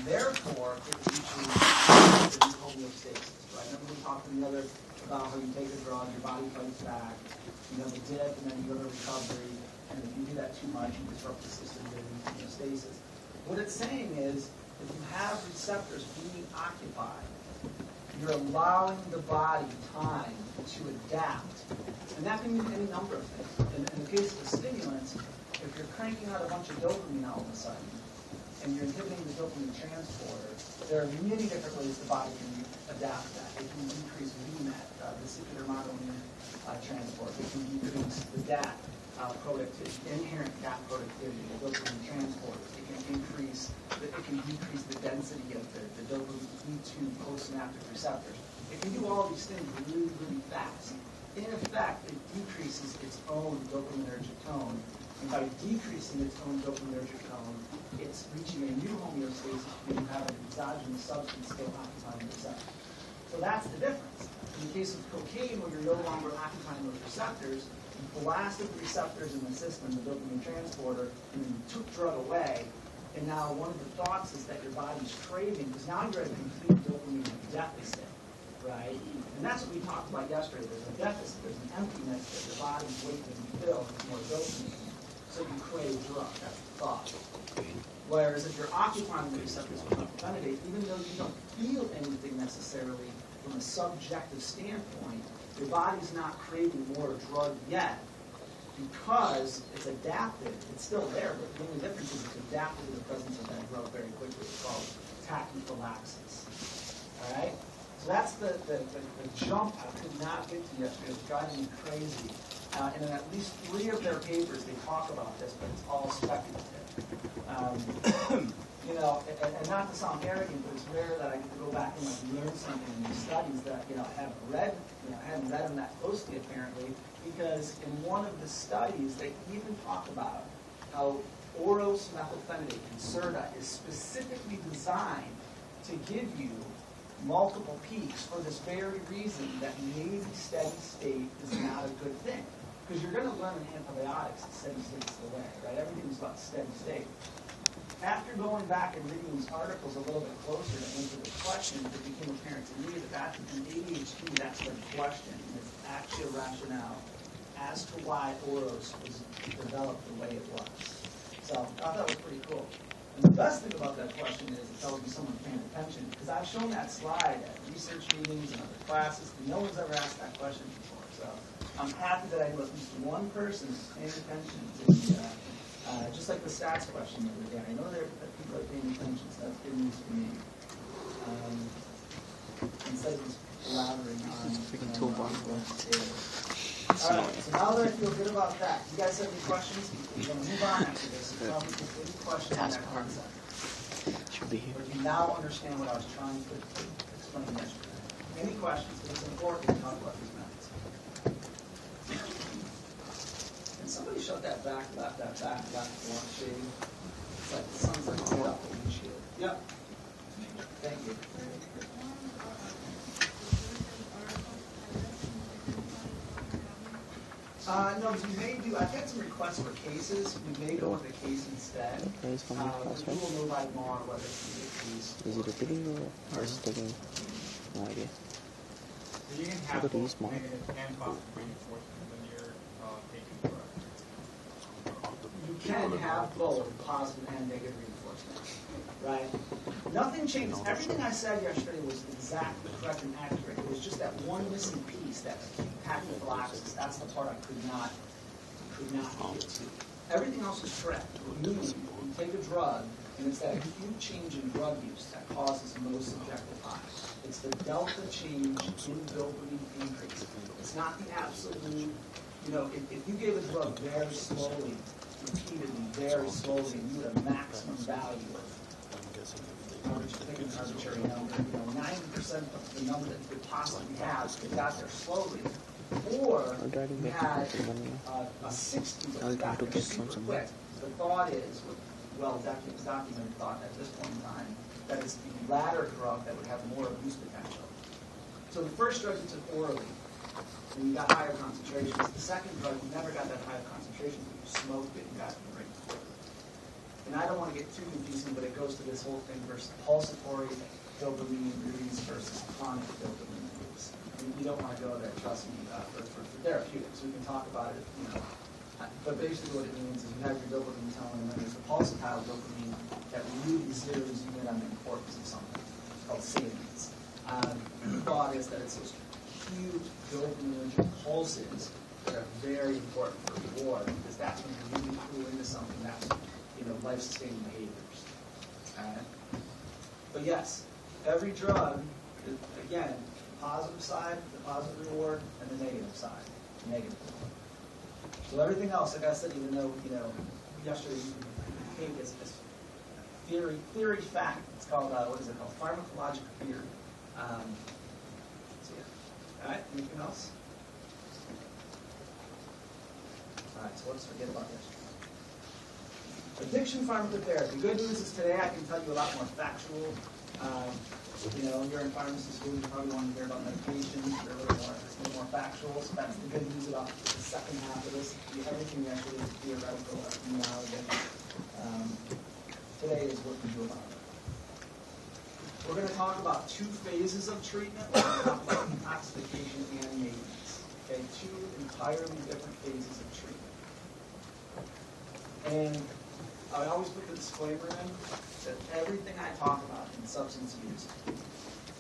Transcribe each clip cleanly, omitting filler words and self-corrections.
therefore it reaches the homeostasis, right? Remember we talked about how you take a drug, your body fights back, you have a dip, and then you go to recovery, and if you do that too much, you disrupt the system during homeostasis. What it's saying is, if you have receptors being occupied, you're allowing the body time to adapt. And that can mean any number of things. In the case of the stimulants, if you're cranking out a bunch of dopamine all of a sudden, and you're inhibiting the dopamine transporter, there are many different ways the body can adapt that. It can decrease VMAT, vesicular monoamine transport. It can decrease the DAT productivity, inherent DAT productivity, the dopamine transporters. It can decrease the density of the dopamine E2 postsynaptic receptors. It can do all these things really, really fast. In effect, it decreases its own dopaminergic tone. And by decreasing its own dopaminergic tone, it's reaching a new homeostasis when you have an exogenous substance still occupying the receptor. So that's the difference. In the case of cocaine, where you're no longer occupying those receptors, you blasted the receptors in the system, the dopamine transporter, and then you took drug away. And now one of the thoughts is that your body's craving, because now you're at a complete dopamine deficit, right? And that's what we talked about yesterday. There's a deficit, there's an emptiness that your body's waiting to fill with more dopamine. So you crave drug, that's the thought. Whereas if you're occupying the receptors with methylphenidate, even though you don't feel anything necessarily from a subjective standpoint, your body's not craving more drug yet because it's adapted. It's still there, but the only difference is it's adapted to the presence of that drug very quickly. It's called tachyphylaxis. All right? So that's the jump I could not get to yesterday. It's driving me crazy. And in at least 3 of their papers, they talk about this, but it's all speculative. And not to sound arrogant, but it's rare that I get to go back and learn something in these studies that I haven't read. I haven't read them that closely apparently, because in one of the studies they even talk about how oros methylphenidate, Concerta, is specifically designed to give you multiple peaks for this very reason that maybe steady state is not a good thing. Because you're going to learn in antibiotics that steady state's the way, right? Everything's about steady state. After going back and reading these articles a little bit closer to answer the question, it became apparent to me that in ADHD, that's the question. And it's actually a rationale as to why oros was developed the way it was. So I thought that was pretty cool. And the best thing about that question is it tells me someone's paying attention, because I've shown that slide at research meetings and other classes, and no one's ever asked that question before. So I'm happy that I know at least one person is paying attention to the, just like the stats question the other day. I know that people are paying attention, so that's good news for me. Instead of just blathering on. All right, so now that I feel good about that, you guys have any questions? We're going to move on after this. So tell me if there's any questions on that concept. Or do you now understand what I was trying to explain yesterday? Any questions? Because it's important to talk about these methods. Can somebody shut that back left one shading? It's like the sun's like right off the windshield. Yep. Thank you. No, we may do. I've had some requests for cases. We may go with a case instead. We will know by tomorrow whether it's a case. Is it repeating or is it taking? No idea. So you can have both negative and positive reinforcement when you're taking drugs. You can have both positive and negative reinforcement, right? Nothing changes. Everything I said yesterday was exactly correct and accurate. It was just that one missing piece, that tachyphylaxis. That's the part I could not get to. Everything else is correct. Meaning, you take a drug, and it's that acute change in drug use that causes most subjective highs. It's the delta change in dopamine increase. It's not the absolute. If you gave a drug very slowly, repeatedly, very slowly, and you had a maximum value of, pick an arbitrary number, 90% of the number that you could possibly have, if it got there slowly, or you had a 60 that got there super quick. The thought is, documented thought at this point in time, that it's the latter drug that would have more abuse potential. So the first drug you took orally, and you got higher concentrations. The second drug, you never got that higher concentration, but you smoked it and got it right before. And I don't want to get too confusing, but it goes to this whole thing versus compulsatory dopamine release versus chronic dopamine release. And you don't want to go there, trust me, for therapeutics. We can talk about it, but basically what it means is you have your dopamine tone, and then there's the pulsatile dopamine that really zeroes you in on the importance of something. It's called salience. The thought is that it's those huge dopaminergic pulses that are very important for reward, because that's when you really clue into something that's, life-sustaining behaviors. But yes, every drug, again, the positive side, the positive reward, and the negative side, the negative reward. So everything else, like I said, even though, yesterday you think it's theory fact. It's called, what is it called? Pharmacologic theory. So yeah. All right, anything else? All right, so let's forget about this. Addiction pharmacotherapy. Good news is today I can tell you a lot more factual. You're in pharmacy school, you probably want to hear about medications. They're a little more factual. So that's the good news about the second half of this. Everything actually is theoretical now again. Today is what we do about it. We're going to talk about two phases of treatment. We're going to talk about detoxification and maintenance. Okay, two entirely different phases of treatment. And I always put the disclaimer in that everything I talk about in substance use,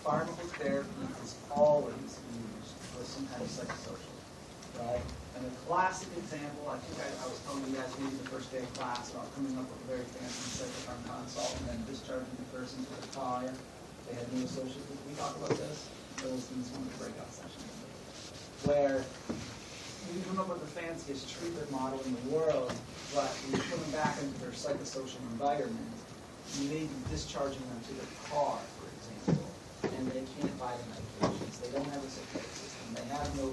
pharmacotherapy is always used with some kind of psychosocial, right? And a classic example, I think I was telling you guys maybe the first day of class about coming up with a very fancy psychopharmacology consult and then discharging the person to the car. They had no social. We talk about this. Those things in the breakout session, where you can come up with the fanciest treatment model in the world, but when you put them back into their psychosocial environment, you may be discharging them to the car, for example, and they can't buy the medications. They don't have a support system. They have no,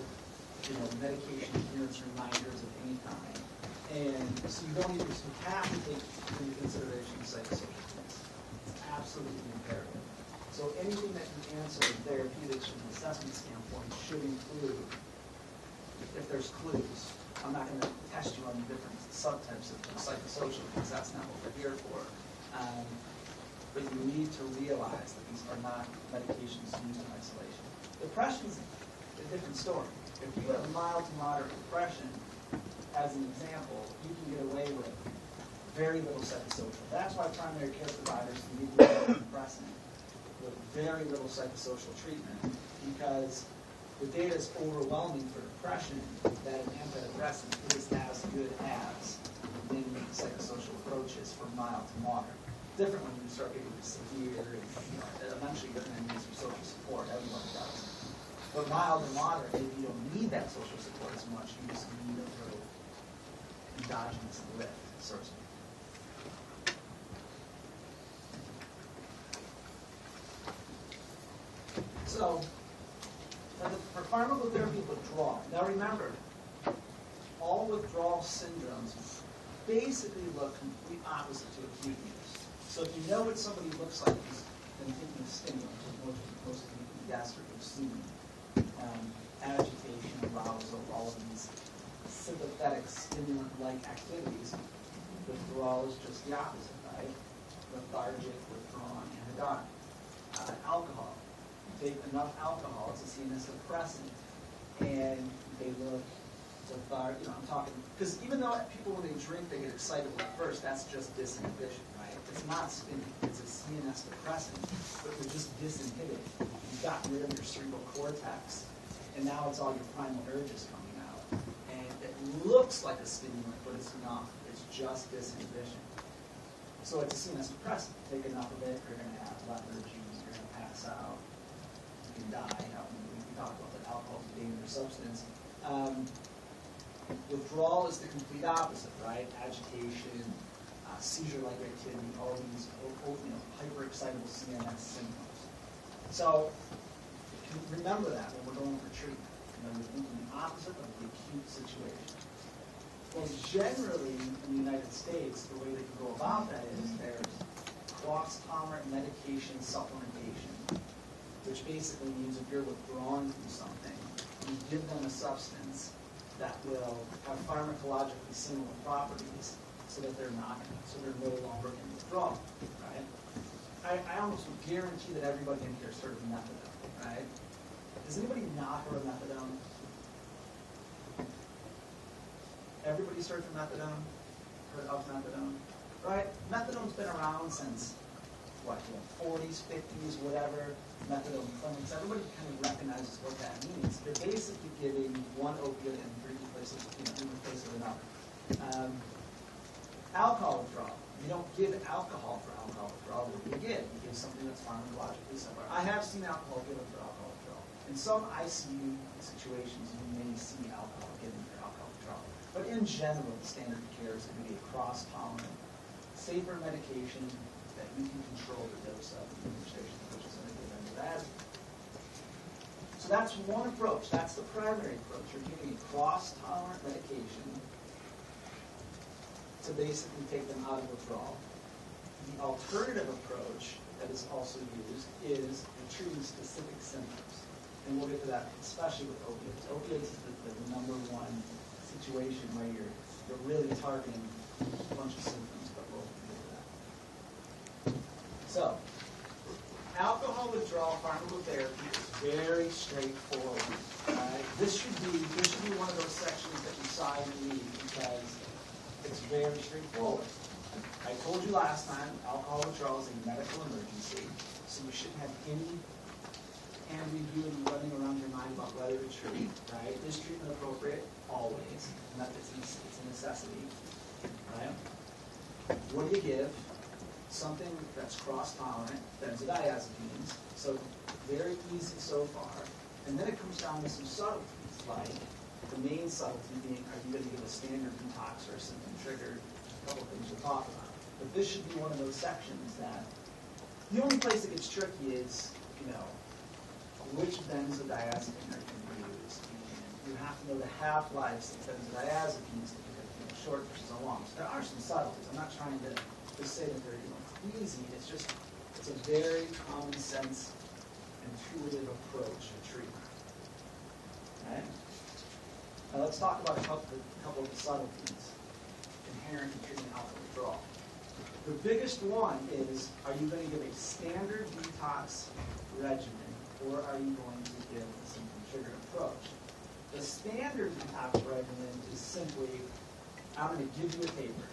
medication adherence reminders of any kind. And so you don't even have to take into consideration psychosocial things. It's absolutely imperative. So anything that you answer in therapeutics from an assessment standpoint should include, if there's clues, I'm not going to test you on the different subtypes of psychosocial because that's not what we're here for. But you need to realize that these are not medications used in isolation. Depression is a different story. If you have mild to moderate depression, as an example, you can get away with very little psychosocial. That's why primary care providers can give you antidepressant with very little psychosocial treatment, because the data is overwhelming for depression that an antidepressant is as good as many psychosocial approaches for mild to moderate. Different when you start getting to severe, and eventually you're going to need some social support. Everyone does. But mild and moderate, maybe you don't need that social support as much. You just need a little endogenous lift, so to speak. So, for pharmacotherapy withdrawal, now remember, all withdrawal syndromes basically look complete opposite to acute use. So if you know what somebody looks like who's been taking a stimulant, most of you can guess or have seen, agitation, arousal, all of these sympathetic stimulant-like activities, withdrawal is just the opposite, right? Lethargic, withdrawn, anhedonic. Alcohol. Take enough alcohol, it's a CNS suppressant, and they look lethargic. I'm talking, because even though people, when they drink, they get excitable at first, that's just disinhibition, right? It's not spinning, it's a CNS depressant, but they're just disinhibited. You've gotten rid of your cerebral cortex, and now it's all your primal urges coming out. And it looks like a stimulant, but it's not. It's just disinhibition. So it's a CNS depressant. Take enough of it, you're going to have lethargy, you're going to pass out. You can die. We talk about that alcohol is a dangerous substance. Withdrawal is the complete opposite, right? Agitation, seizure-like activity, all these hyper-excitable CNS symptoms. So remember that when we're going for treatment. You're thinking the opposite of the acute situation. Well, generally in the United States, the way that you go about that is there's cross-tolerant medication supplementation, which basically means if you're withdrawing from something, you give them a substance that will have pharmacologically similar properties so that they're no longer in withdrawal, right? I almost would guarantee that everybody in here has heard of methadone, right? Has anybody not heard of methadone? Everybody's heard of methadone? Heard of methadone? Right? Methadone's been around since, what, 40s, 50s, whatever, methadone clinics. Everybody kind of recognizes what that means. They're basically giving one opiate in place of another. Alcohol withdrawal. You don't give alcohol for alcohol withdrawal. What do you give? You give something that's pharmacologically similar. I have seen alcohol given for alcohol withdrawal. In some ICU situations, you may see alcohol given for alcohol withdrawal. But in general, the standard of care is going to be a cross-tolerant, safer medication that you can control the dose of in your station, which is going to give benzodiazepine. So that's one approach. That's the primary approach. You're giving a cross-tolerant medication to basically take them out of withdrawal. The alternative approach that is also used is treating specific symptoms. And we'll get to that, especially with opiates. Opiates is the number one situation where you're really targeting a bunch of symptoms, but we'll get to that. So, alcohol withdrawal pharmacotherapy is very straightforward. This should be one of those sections that you saw in need because it's very straightforward. I told you last time, alcohol withdrawal is a medical emergency, so you shouldn't have any ambiguity running around your mind about whether to treat, right? Is treatment appropriate? Always. And that it's a necessity, right? What do you give? Something that's cross-tolerant, benzodiazepines, so very easy so far. And then it comes down to some subtleties, like the main subtlety being, are you going to give a standard detox or a symptom trigger? A couple things we'll talk about. But this should be one of those sections that the only place it gets tricky is, which benzodiazepine are you going to use? And you have to know the half-lives of benzodiazepines to pick up short versus a long. So there are some subtleties. I'm not trying to just say that they're easy. It's a very common sense, intuitive approach to treatment. Okay? Now let's talk about a couple of the subtleties inherent in treating alcohol withdrawal. The biggest one is, are you going to give a standard detox regimen, or are you going to give a symptom triggered approach? The standard detox regimen is simply, I'm going to give you a paper.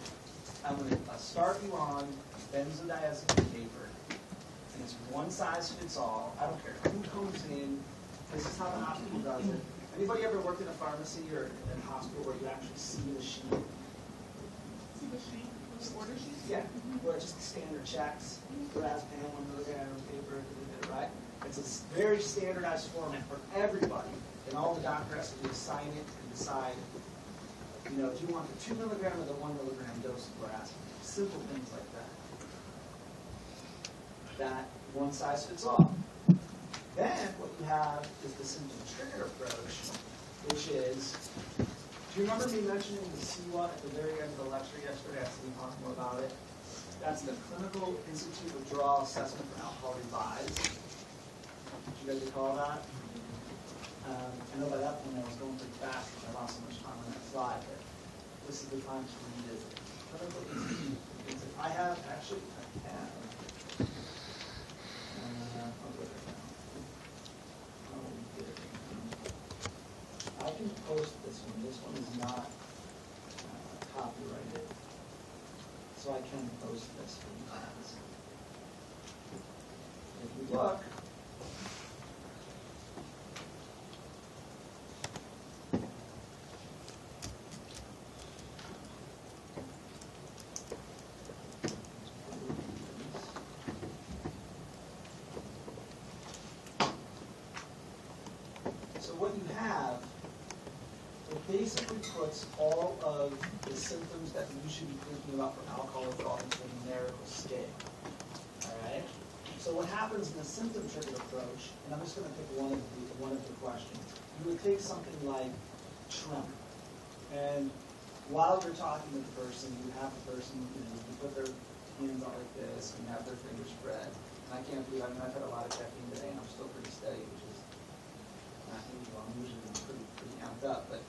I'm going to start you on benzodiazepine paper, and it's one size fits all. I don't care who comes in. This is how the hospital does it. Anybody ever worked in a pharmacy or in a hospital where you actually see the sheet? See the sheet? The order sheet? Yeah, where it's just standard checks, diazepam, 1 milligram paper, right? It's a very standardized format for everybody, and all the doctor has to do is sign it and decide, do you want the 2 milligram or the 1 milligram dose of diazepam? Simple things like that. That one size fits all. Then what you have is the symptom trigger approach, which is, do you remember me mentioning the C1 at the very end of the lecture yesterday? I said talk more about it. That's the Clinical Institute Withdrawal Assessment for Alcohol Revised. Did you guys recall that? I know by that point I was going pretty fast because I lost so much time on that slide, but this is the time to revisit. Clinical Institute. I have. I can post this one. This one is not copyrighted, so I can post this for you guys. If you look, what you have, it basically puts all of the symptoms that you should be thinking about for alcohol withdrawal into a numerical scale. All right? So what happens in the symptom triggered approach, and I'm just going to pick one of the questions. You would take something like tremor, and while you're talking to the person, you have the person, you put their hands out like this, and have their fingers spread. And I can't believe, I've had a lot of caffeine today, and I'm still pretty steady, which is not usual. I'm usually pretty amped up. But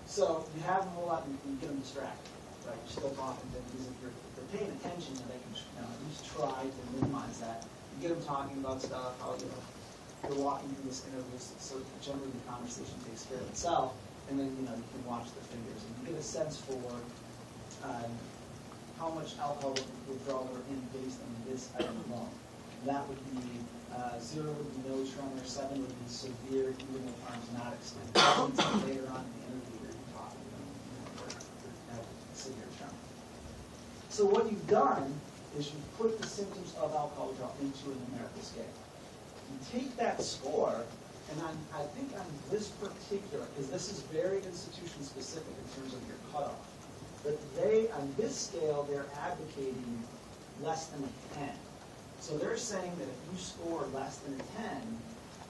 so you have them a whole lot, and you get them distracted. right? You're still talking to them because if they're paying attention, they can at least try to minimize that. You get them talking about stuff, how they're walking through this interview, so generally the conversation takes care of itself, and then you can watch the fingers and you get a sense for how much alcohol withdrawal they're in based on this item alone. That would be 0 would be no tremor, 7 would be severe, even with arms not extended. Later on in the interview, you're talking about have severe tremor. So what you've done is you've put the symptoms of alcohol withdrawal into a numerical scale. You take that score, and I think on this particular, because this is very institution specific in terms of your cutoff, but on this scale, they're advocating less than a 10. So they're saying that if you score less than a 10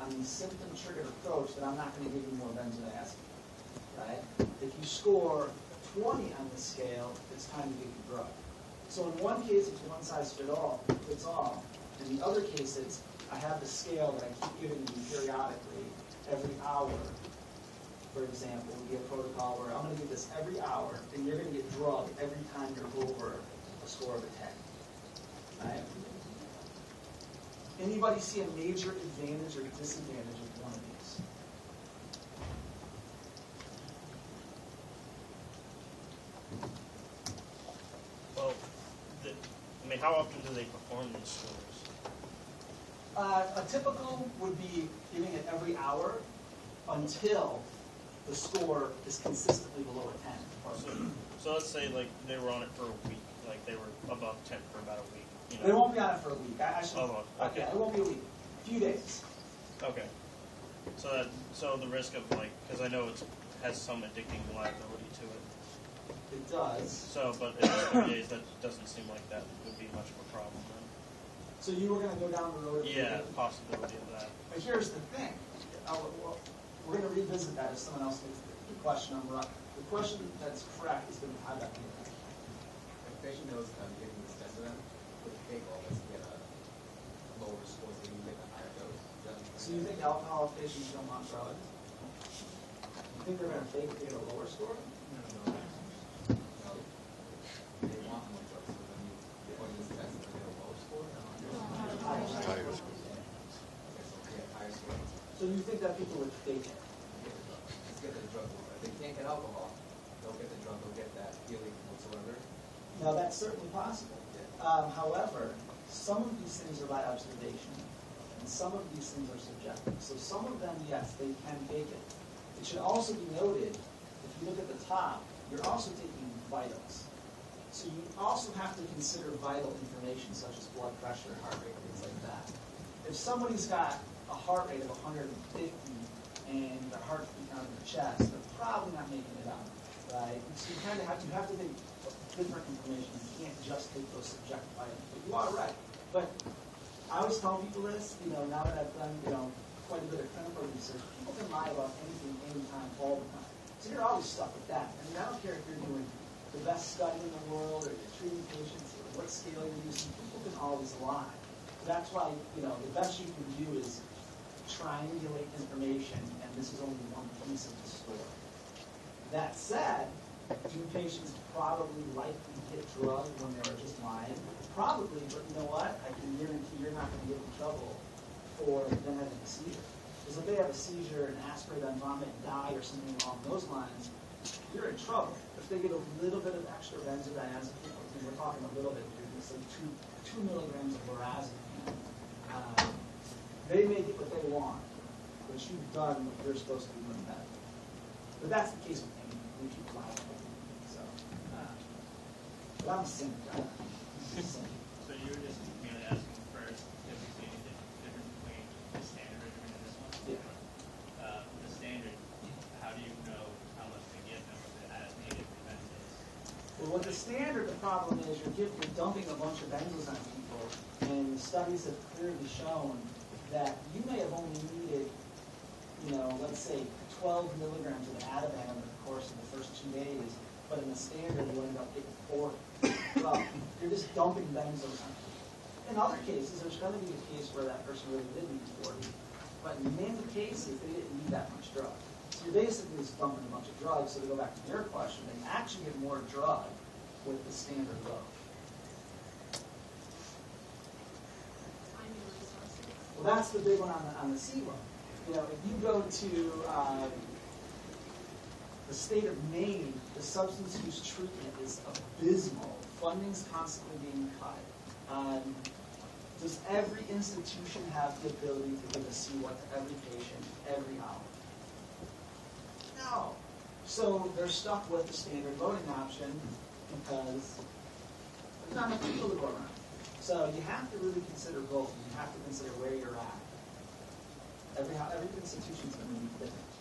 on the symptom-triggered approach, then I'm not going to give you more benzodiazepine, right? If you score 20 on the scale, it's time to give you drug. So in one case, it's one size fits all. In the other case, it's I have the scale that I keep giving you periodically every hour. For example, would be a protocol where I'm going to give this every hour, and you're going to get drug every time you're over a score of a 10. Right? Anybody see a major advantage or disadvantage of one of these? Well, how often do they perform these scores? A typical would be giving it every hour until the score is consistently below a 10. So let's say like they were on it for a week, like they were above 10 for about a week. They won't be on it for a week. Okay. It won't be a week. A few days. Okay. So the risk of because I know it has some addicting liability to it. It does. So, but in 30 days, that doesn't seem like that would be much of a problem then. So you were going to go down the road. Yeah, possibility of that. But here's the thing. We're going to revisit that if someone else makes the question on rough. The question that's correct is going to have that be. If the patient knows that I'm giving this test to them, with the cake all, let's get a lower score so you can get a higher dose. So you think alcohol patients don't want drugs? You think they're going to fake to get a lower score? No. They want more drugs, so then you put in this test and they get a lower score? Higher score. Okay, so get higher score. So you think that people would fake it? Let's get the drug. If they can't get alcohol, they'll get the drug, they'll get that feeling whatsoever. Now, that's certainly possible. However, some of these things are by observation, and some of these things are subjective. So some of them, yes, they can fake it. It should also be noted, if you look at the top, you're also taking vitals. So you also have to consider vital information, such as blood pressure, heart rate, things like that. If somebody's got a heart rate of 150 and the heart beat out of the chest, they're probably not making it up, right? So you kind of have to think of different information. You can't just take those subjective items. But you are right. But I always tell people this, now that I've done, quite a bit of clinical research, people can lie about anything, anytime, all the time. So you're always stuck with that. I mean, I don't care if you're doing the best study in the world or you're treating patients or what scale you're using, people can always lie. That's why, the best you can do is triangulate information, and this is only one piece of the story. That said, do patients probably likely get drugged when they're just lying? Probably, but you know what? I can guarantee you're not going to get in trouble for them having a seizure. Because if they have a seizure and aspirate on vomit and die or something along those lines, you're in trouble. If they get a little bit of extra benzodiazepine, we're talking a little bit here, just like 2 milligrams of lorazepam, they may get what they want, but you've done what you're supposed to be doing better. But that's the case with me. We keep lying. So, but I'm a cynic. So you were just merely asking first if you see any difference between the standard regimen and this one? Yeah. The standard, how do you know how much to give them with the as needed benefits? Well, with the standard, the problem is you're dumping a bunch of benzos on people, and the studies have clearly shown that you may have only needed, let's say 12 milligrams of Ativan over the course of the first 2 days, but in the standard you end up getting 40. Well, you're just dumping benzos on people. In other cases, there's going to be a case where that person really did need 40, but in many cases, they didn't need that much drug. So you're basically just dumping a bunch of drugs, so to go back to your question, they actually get more drug with the standard load? Well, that's the big one on the C one. You know, if you go to the state of Maine, the substance use treatment is abysmal. Funding's constantly being cut. Does every institution have the ability to give a C1 to every patient every hour? No. So they're stuck with the standard loading option because there's not enough people to go around. So you have to really consider both. You have to consider where you're at. Every institution's going to be different.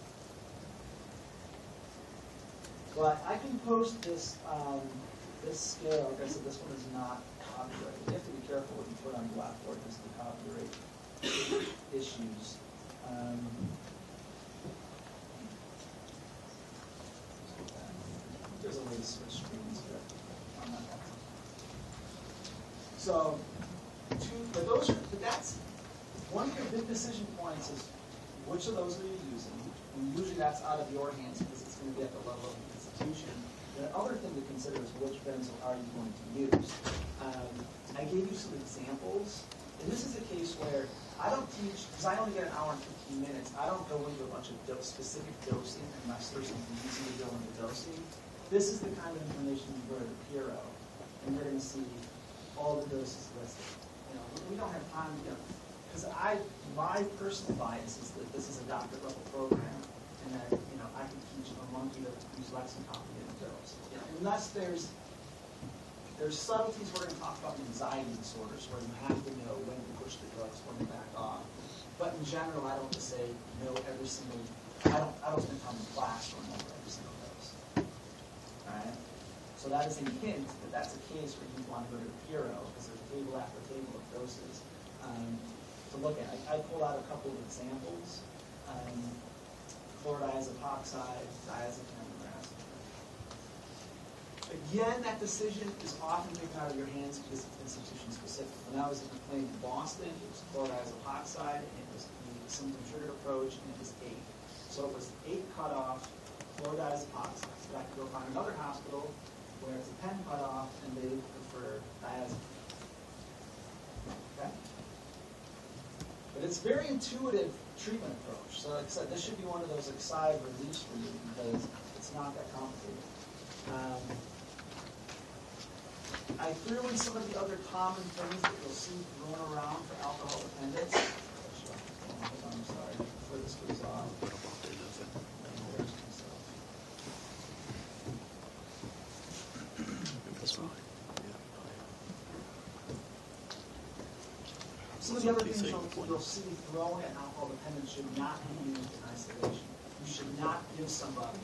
But I can post this this scale. Like I said, this one is not copyrighted. You have to be careful what you put on Blackboard because of the copyright issues. There's a way to switch screens, but I'm not that. So, but that's one of your big decision points is which of those are you using? And usually that's out of your hands because it's going to be at the level of the institution. The other thing to consider is which benzo are you going to use? I gave you some examples, and this is a case where I don't teach, because I only get an hour and 15 minutes, I don't go into a bunch of specific dosing unless there's something easy to go into dosing. This is the kind of information you go to the Puro, and you're going to see all the doses listed. You know, we don't have time to go, because my personal bias is that this is a doctorate level program, and that I can teach a monkey to use lexicon to get a dose. You know, unless there's subtleties we're going to talk about anxiety disorders where you have to know when to push the drugs, when to back off. But in general, I don't just say no every single. I don't spend time in class going over every single dose. All right. So that is a hint that that's a case where you want to go to the Puro because there's table after table of doses to look at. I pulled out a couple of examples: chlordiazepoxide, diazepam. Again, that decision is often taken out of your hands because it's institution specific. When I was at McLean in Boston, it was chlordiazepoxide, and it was the symptom triggered approach, and it was 8. So it was 8 cutoff, chlordiazepoxide. So I could go find another hospital where it's a 10 cutoff, and they prefer diazepam. Okay? But it's a very intuitive treatment approach. So like I said, this should be one of those excited reliefs for you because it's not that complicated. I threw in some of the other common things that you'll see thrown around for alcohol dependence. Hold on, I'm sorry. Before this goes off. Some of the other things you'll see thrown at alcohol dependence should not be used in isolation. You should not give somebody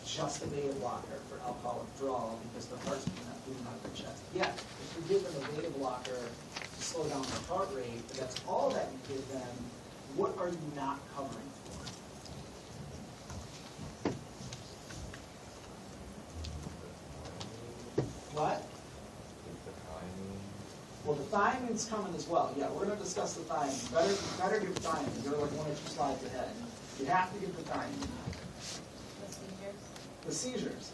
just a beta blocker for alcohol withdrawal because the heart's not moving out of their chest. Yeah, if you give them a beta blocker to slow down their heart rate, but that's all that you give them, what are you not covering for? What? Well, the thiamine's coming as well. Yeah, we're going to discuss the thiamine. Better give thiamine. You're like 1 or 2 slides ahead. You have to give the thiamine. The seizures.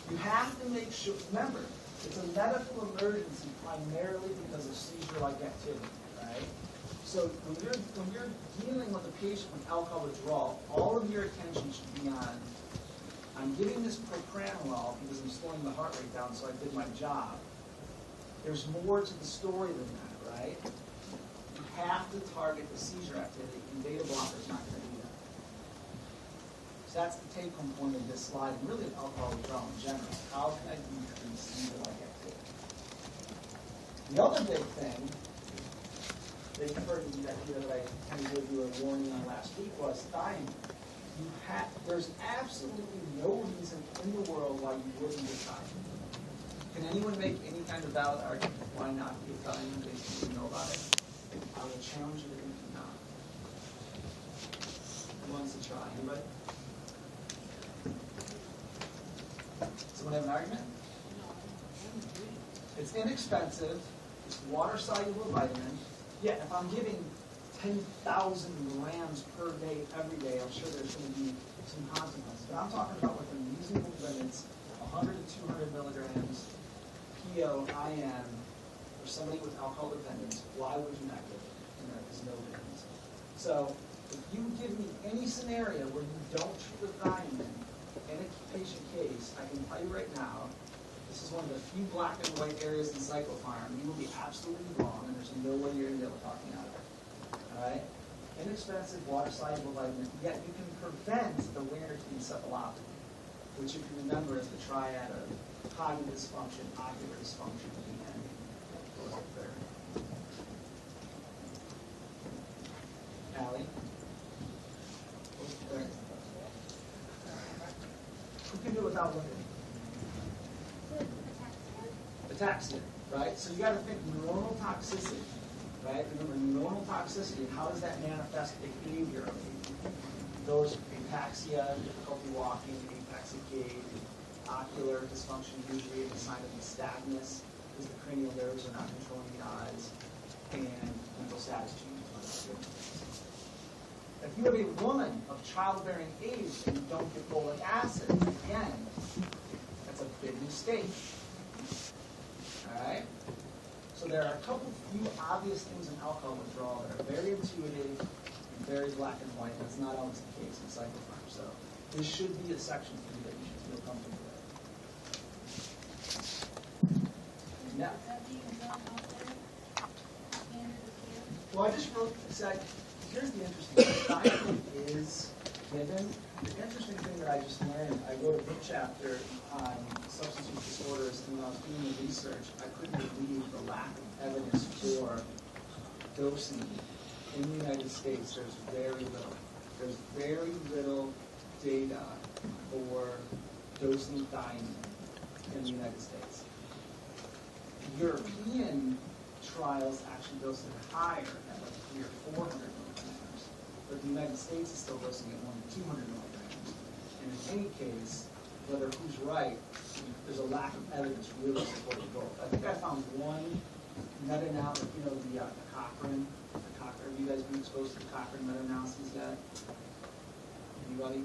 You have to make sure, remember, it's a medical emergency primarily because of seizure-like activity, right? So when you're dealing with a patient with alcohol withdrawal, all of your attention should be on, I'm giving this propranolol because I'm slowing the heart rate down so I did my job. There's more to the story than that, right? You have to target the seizure activity, and beta blockers not going to do that. So that's the take-home point of this slide, and really of alcohol withdrawal in general. How can I decrease seizure-like activity? The other big thing that you heard me that I kind of gave you a warning on last week was thiamine. There's absolutely no reason in the world why you wouldn't get thiamine. Can anyone make any kind of valid argument why not give thiamine based on what you know about it? I will challenge you to think not. Who wants to try? Anybody? Someone have an argument? It's inexpensive. It's water-soluble vitamin. Yeah, if I'm giving 10,000 grams per day every day, I'm sure there's going to be some consequences. But I'm talking about within reasonable limits, 100 to 200 milligrams POIN for somebody with alcohol dependence, why would you not give it? And there is no difference. So if you give me any scenario where you don't treat with thiamine in a patient case, I can tell you right now, this is one of the few black and white areas in psychopharm. You will be absolutely wrong, and there's no way you're going to be able to talk me out of it. All right? Inexpensive, water-soluble vitamin, yet you can prevent the Wernicke encephalopathy, which you can remember as the triad of cognitive dysfunction, ocular dysfunction, and goes up there. Allie? Goes up there. Who can do it without looking? Ataxia, right? So you got to think normal toxicity, right? Remember, normal toxicity, how does that manifest behaviorally? Those ataxia, difficulty walking, ataxic gait, ocular dysfunction, usually a sign of nystagmus, because the cranial nerves are not controlling the eyes, and mental status changes. If you have a woman of childbearing age and you don't get folic acid, again, that's a big mistake. All right? So there are a couple few obvious things in alcohol withdrawal that are very intuitive and very black and white. That's not always the case in psychopharm. So this should be a section for you that you should feel comfortable with. Now, well, I just wrote, said, here's the interesting thing. Thiamine is given. The interesting thing that I just learned, I wrote a book chapter on substance use disorders, and when I was doing the research, I couldn't believe the lack of evidence for dosing in the United States. There's very little data for dosing thiamine in the United States. European trials actually dose it higher at like 300 or 400 milligrams, but the United States is still dosing at 100 to 200 milligrams. And in any case, whether who's right, there's a lack of evidence really supporting both. I think I found one meta-analysis, the Cochrane. Have you guys been exposed to the Cochrane meta-analyses yet? Anybody?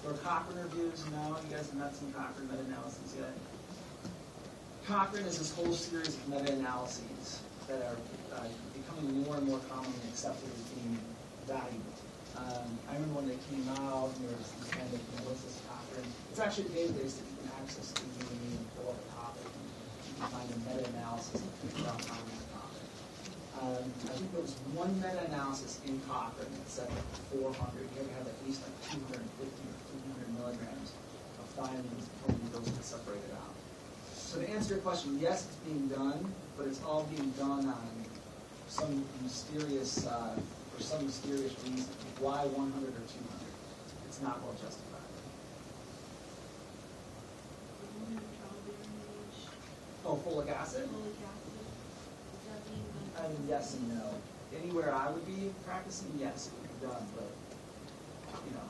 Or Cochrane reviews? No? You guys have not seen Cochrane meta-analyses yet? Cochrane is this whole series of meta-analyses that are becoming more and more commonly accepted as being valuable. I remember when they came out, and there was this kind of, what's this Cochrane? It's actually a database that you can access to UNE and pull up a topic, and you can find a meta-analysis and figure out on that topic. I think there was one meta-analysis in Cochrane that said that 400, you have to have at least like 250 or 300 milligrams of thiamine before you dose get separated out. So to answer your question, yes, it's being done, but it's all being done on some mysterious, for some mysterious reason. Why 100 or 200? It's not well justified. Oh, folic acid? I mean, yes and no. Anywhere I would be practicing, yes, it would be done, but, no.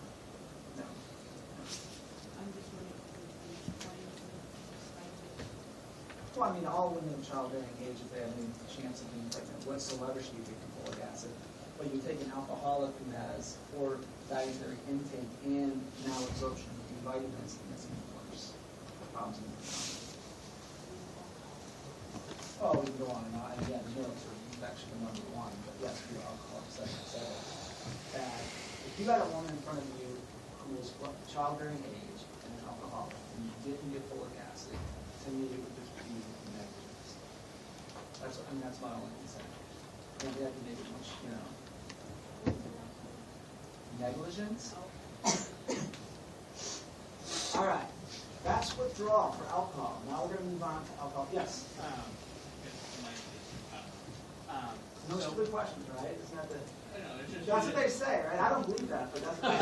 Well, I mean, all women of childbearing age, if they have any chance of being pregnant whatsoever, should be taking folic acid. But you take an alcoholic who has poor dietary intake and malabsorption of B vitamins, and it's even worse. Problems in the stomach. Oh, we can go on and on. And yeah, the milk sort of infection number one, but yes, the alcohol, etc. That if you got a woman in front of you who is childbearing age and an alcoholic, and you didn't get folic acid, to me it would just be negligence. That's my only concern. And we have to make it much, negligence. All right, that's withdrawal for alcohol. Now we're going to move on to alcohol. Yes. No stupid questions, right? Isn't that the? That's what they say, right? I don't believe that, but that's what they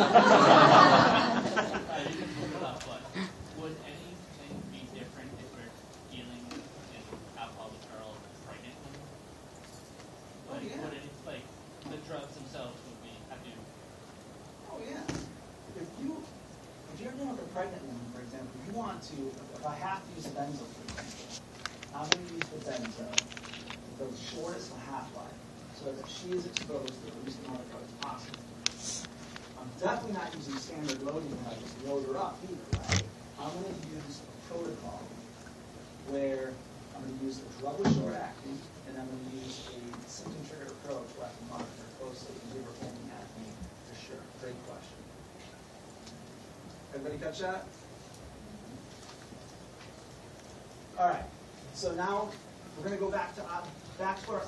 say. You can pull it up, but would anything be different if we're dealing in alcohol withdrawal with pregnant women? Like, would it, like, the drugs themselves would be, have to? Oh, yeah. If you're dealing with a pregnant woman, for example, you want to, if I have to use a benzo, for example, I'm going to use the benzo with the shortest half-life, so that if she is exposed to the least amount of drugs possible. I'm definitely not using standard loading when I just load her up either, right? I'm going to use a protocol where I'm going to use a drug with short acting, and I'm going to use a symptom-triggered approach where I can monitor closely and give her only acne for sure. Great question. Everybody catch that? All right. So now we're going to go back to our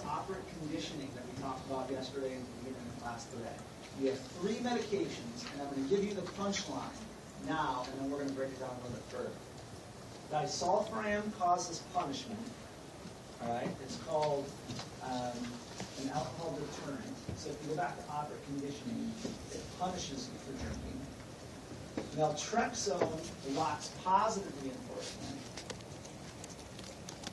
operant conditioning that we talked about yesterday and the beginning of class today. We have 3 medications, and I'm going to give you the punchline now, and then we're going to break it down a little bit further. Disulfiram causes punishment. All right, it's called an alcohol deterrent. So if you go back to operant conditioning, it punishes you for drinking. Naltrexone blocks positive reinforcement,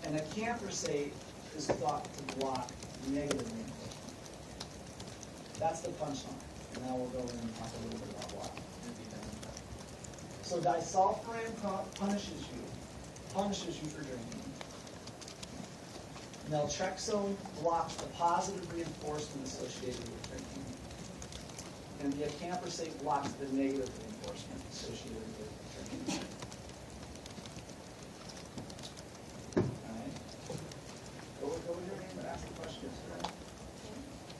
and acamprosate is thought to block negative reinforcement. That's the punchline. And now we'll go in and talk a little bit about why. So disulfiram punishes you for drinking. Naltrexone blocks the positive reinforcement associated with drinking. And the acamprosate blocks the negative reinforcement associated with drinking. All right. Go with your name and ask the question.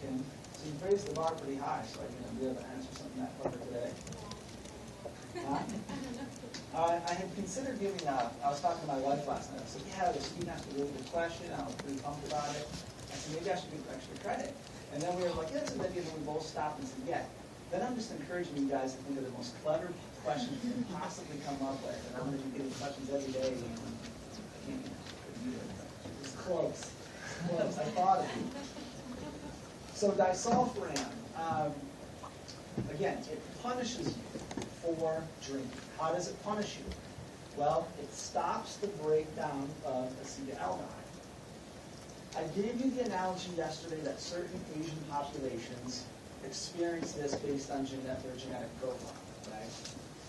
Kim. So you raised the bar pretty high, so I can be able to answer something that clever today. I had considered giving I was talking to my wife last night. I said, yeah, the student asked a really good question. I was pretty pumped about it. I said, maybe I should give extra credit. And then we were like, yeah, that's a good idea. And we both stopped and said, yeah. Then I'm just encouraging you guys to think of the most clever questions you can possibly come up with. And I'm going to be getting questions every day. And I can't do it. It's close. It's close. I thought of you. So disulfiram, again, it punishes you for drinking. How does it punish you? Well, it stops the breakdown of acetaldehyde. I gave you the analogy yesterday that certain Asian populations experience this based on their genetic profile, right?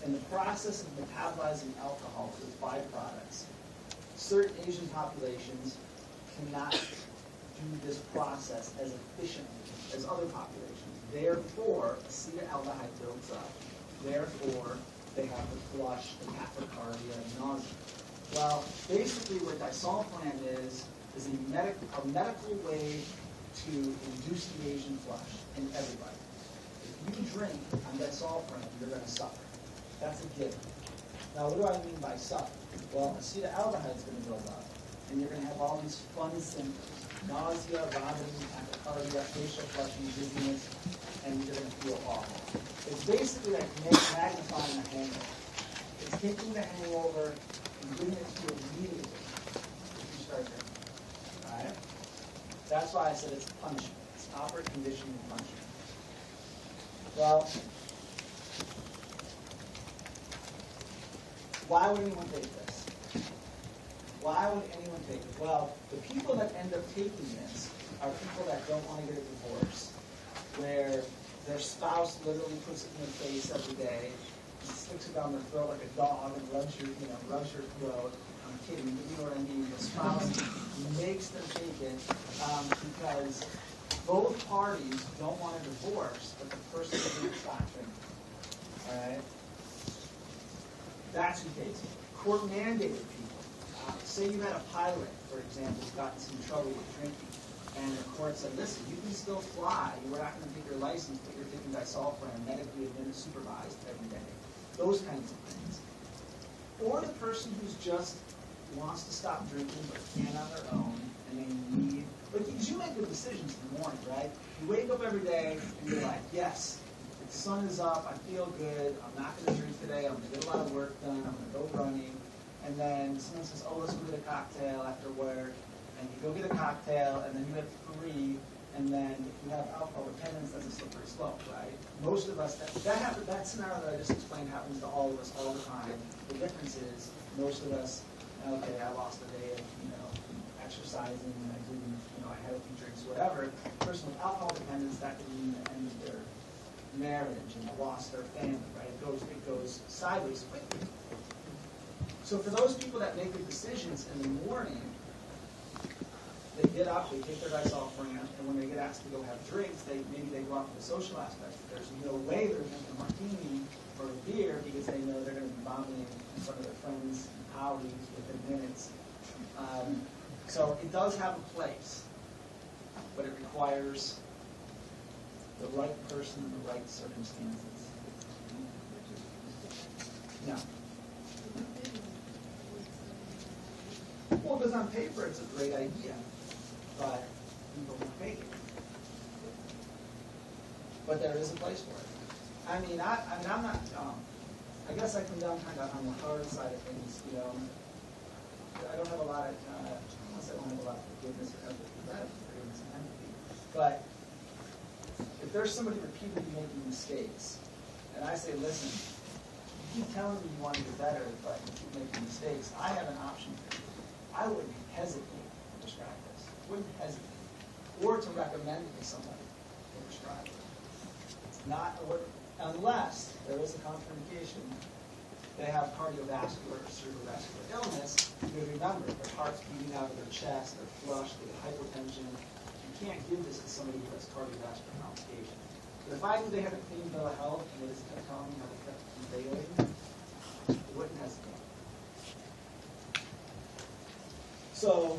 In the process of metabolizing alcohol to its byproducts, certain Asian populations cannot do this process as efficiently as other populations. Therefore, acetaldehyde builds up. Therefore, they have the flush, the tachycardia, and nausea. Well, basically what disulfiram is a medical way to induce the Asian flush in everybody. If you drink on disulfiram, you're going to suffer. That's a given. Now, what do I mean by suffer? Well, acetaldehyde is going to build up, and you're going to have all these fun symptoms. Nausea, vomiting, tachycardia, facial flushing, dizziness, and you're going to feel awful. It's basically like magnifying a hangover. It's taking the hangover and giving it to you immediately if you start drinking. All right? That's why I said it's punishment. It's operant conditioning punishment. Well, why would anyone take this? Why would anyone take it? Well, the people that end up taking this are people that don't want to get a divorce, where their spouse literally puts it in their face every day, and sticks it down their throat like a dog and rubs your throat. I'm kidding, but you know what I mean. The spouse makes them take it because both parties don't want a divorce, but the person doesn't stop drinking. All right? That's who takes it. Court-mandated people. Say you had a pilot, for example, who got in some trouble with drinking, and the court said, listen, you can still fly. We're not going to take your license, but you're taking disulfiram, medically supervised every day. Those kinds of things. Or the person who's just wants to stop drinking but can't on their own, and they need, but you make good decisions in the morning, right? You wake up every day and you're like, yes, the sun is up, I feel good, I'm not going to drink today, I'm going to get a lot of work done, I'm going to go running. And then someone says, oh, let's go get a cocktail after work. And you go get a cocktail, and then you have 3, and then if you have alcohol dependence, that's a slippery slope, right? Most of us, that scenario that I just explained happens to all of us all the time. The difference is most of us, okay, I lost a day of, exercising, and I didn't, I had a few drinks, whatever. The person with alcohol dependence, that could mean the end of their marriage, and lost their family, right? It goes sideways quickly. So for those people that make the decisions in the morning, they get up, they take their disulfiram, and when they get asked to go have drinks, maybe they go out for the social aspect. There's no way they're drinking a martini or a beer because they know they're going to be vomiting in front of their friends and colleagues within minutes. So it does have a place, but it requires the right person in the right circumstances. Yeah. Well, because on paper it's a great idea, but people don't take it. But there is a place for it. I mean, I'm not. I guess I come down kind of on the hard side of things. You know, I don't have a lot of, unless I don't have a lot of forgiveness or empathy. I have forgiveness and empathy. But if there's somebody repeatedly making mistakes, and I say, listen, you keep telling me you want to get better, but you keep making mistakes, I have an option for you. I wouldn't hesitate to prescribe this. Wouldn't hesitate. Or to recommend it to somebody to prescribe it. Not unless there is a contraindication. They have cardiovascular or cerebrovascular illness. Because remember, their heart's beating out of their chest, they're flushed, they have hypotension. You can't give this to somebody who has cardiovascular complications. But if I knew they had a clean bill of health and they just kept telling me how they kept failing, I wouldn't hesitate. So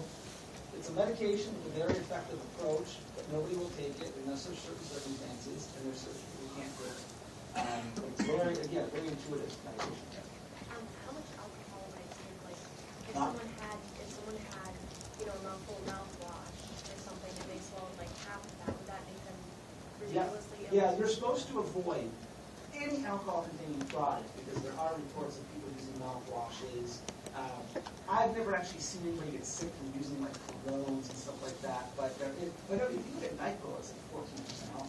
it's a medication with a very effective approach, but nobody will take it unless there's certain circumstances, and there's certain people who can't do it. It's very, again, very intuitive medication. How much alcohol would I take? Like, if Not- someone had, a mouthful mouthwash or something, and they swallowed like half of that, would that make them ridiculously ill? Yeah, you're supposed to avoid any alcohol-containing product because there are reports of people using mouthwashes. I've never actually seen anybody get sick from using like colognes and stuff like that, but if you look at NyQuil, it's like 14% alcohol.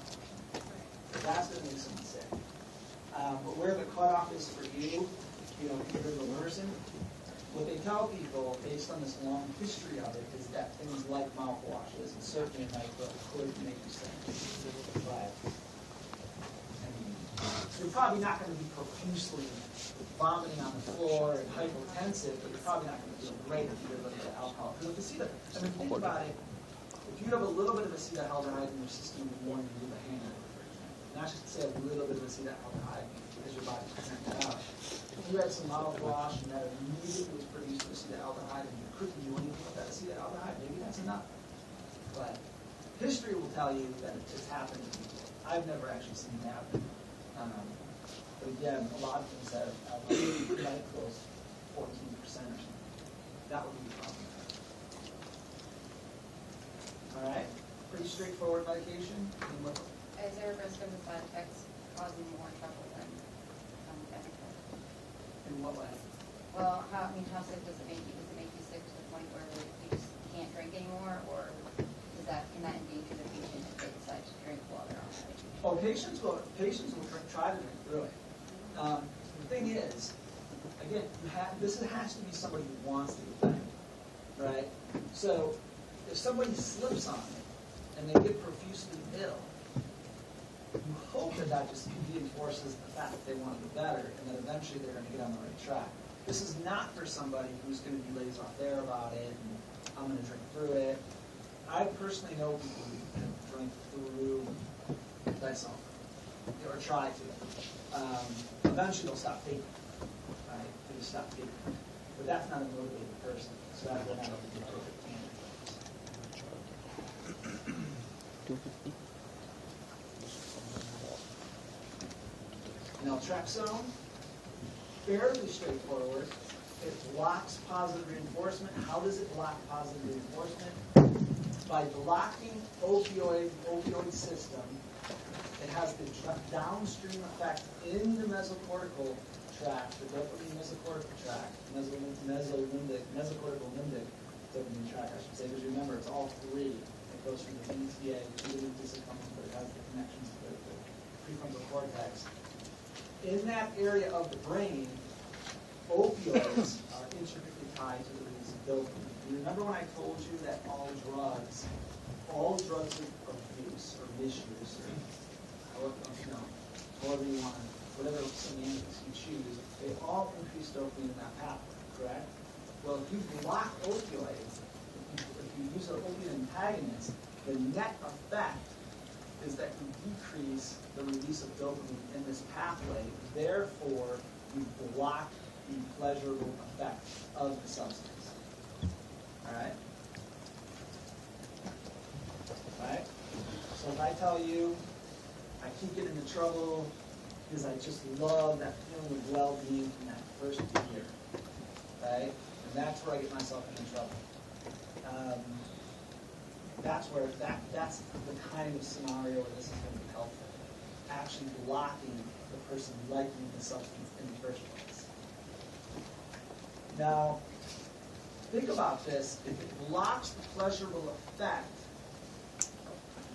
So that's going to make someone sick. But where the cutoff is for you, compared to a person, what they tell people, based on this long history of it, is that things like mouthwashes, and certainly NyQuil, could make you sick. But you're probably not going to be profusely vomiting on the floor and hypotensive, but you're probably not going to feel great if you're looking at alcohol. Because think about it, if you have a little bit of acetaldehyde in your system in the morning, you do the hangover, for example. Not just to say a little bit of acetaldehyde because your body's presenting that out. If you had some mouthwash and that immediately was produced with acetaldehyde and you couldn't do anything with that acetaldehyde, maybe that's enough. But history will tell you that it's happened to people. I've never actually seen it happen. But again, a lot of things have like close 14% or something. That would be the problem. All right, pretty straightforward medication. Is there a risk of the side effects causing more trouble than benefit? In what way? Well, how sick does it make you? Does it make you sick to the point where you just can't drink anymore, or can that endanger the patient if they decide to drink while they're on medication? Oh, patients will try to drink through it. The thing is, again, this has to be somebody who wants to get better, right? So if somebody slips on it and they get profusely ill, you hope that just reinforces the fact that they want to get better and that eventually they're going to get on the right track. This is not for somebody who's going to be laissez-faire about it and I'm going to drink through it. I personally know people who drink through disulfiram or try to. Eventually they'll stop taking it, right? They just stop taking it. But that's not a motivated person, so that will not be a perfect candidate. Naltrexone, fairly straightforward. It blocks positive reinforcement. How does it block positive reinforcement? By blocking opioid system, it has the downstream effect in the mesocortical tract, the dopamine mesocortical tract, mesocortical limbic dopamine tract, I should say, because remember, it's all three. It goes from the BTA to the nucleus accumbens, but it has the connections to the prefrontal cortex. In that area of the brain, opioids are intricately tied to the release of dopamine. You remember when I told you that all drugs of abuse or misuse, or however you want, whatever semantics you choose, they all increase dopamine in that pathway, correct? Well, if you block opioids, if you use an opiate antagonist, the net effect is that you decrease the release of dopamine in this pathway. Therefore, you block the pleasurable effect of the substance. All right? Right? So if I tell you, I keep getting into trouble because I just love that feeling of well-being from that first year, right? And that's where I get myself into trouble. That's the kind of scenario where this is going to be helpful. Actually blocking the person liking the substance in the first place. Now, think about this. If it blocks the pleasurable effect,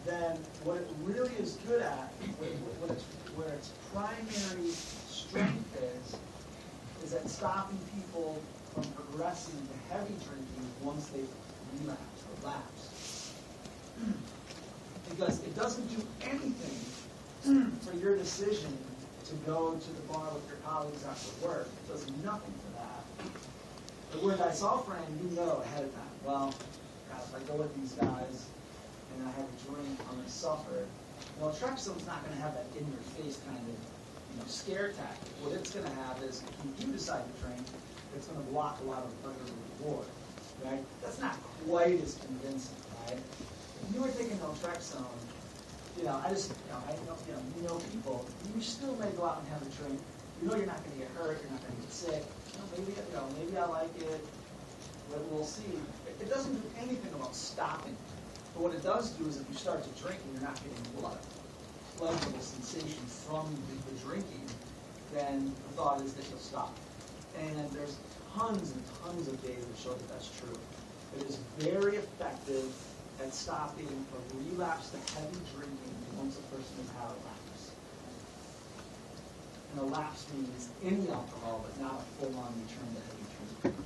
then what it really is good at, where its primary strength is at stopping people from progressing to heavy drinking once they relapse or lapse. Because it doesn't do anything for your decision to go to the bar with your colleagues after work. It does nothing for that. But with disulfiram, you know ahead of time, well, God, if I go with these guys and I have a drink, I'm going to suffer. Well, Trexome's not going to have that in-your-face kind of scare tactic. What it's going to have is, if you do decide to drink, it's going to block a lot of pleasurable reward. Right? That's not quite as convincing, right? If you were taking naltrexone, you know people, you still may go out and have a drink. You know you're not going to get hurt, you're not going to get sick. Maybe I like it, but we'll see. It doesn't do anything about stopping. But what it does do is if you start to drink and you're not getting a lot of pleasurable sensation from the drinking, then the thought is that you'll stop. And there's tons and tons of data that show that that's true. It is very effective at stopping a relapse to heavy drinking once a person has had a lapse. And a lapse means any alcohol, but not a full-on return to heavy drinking.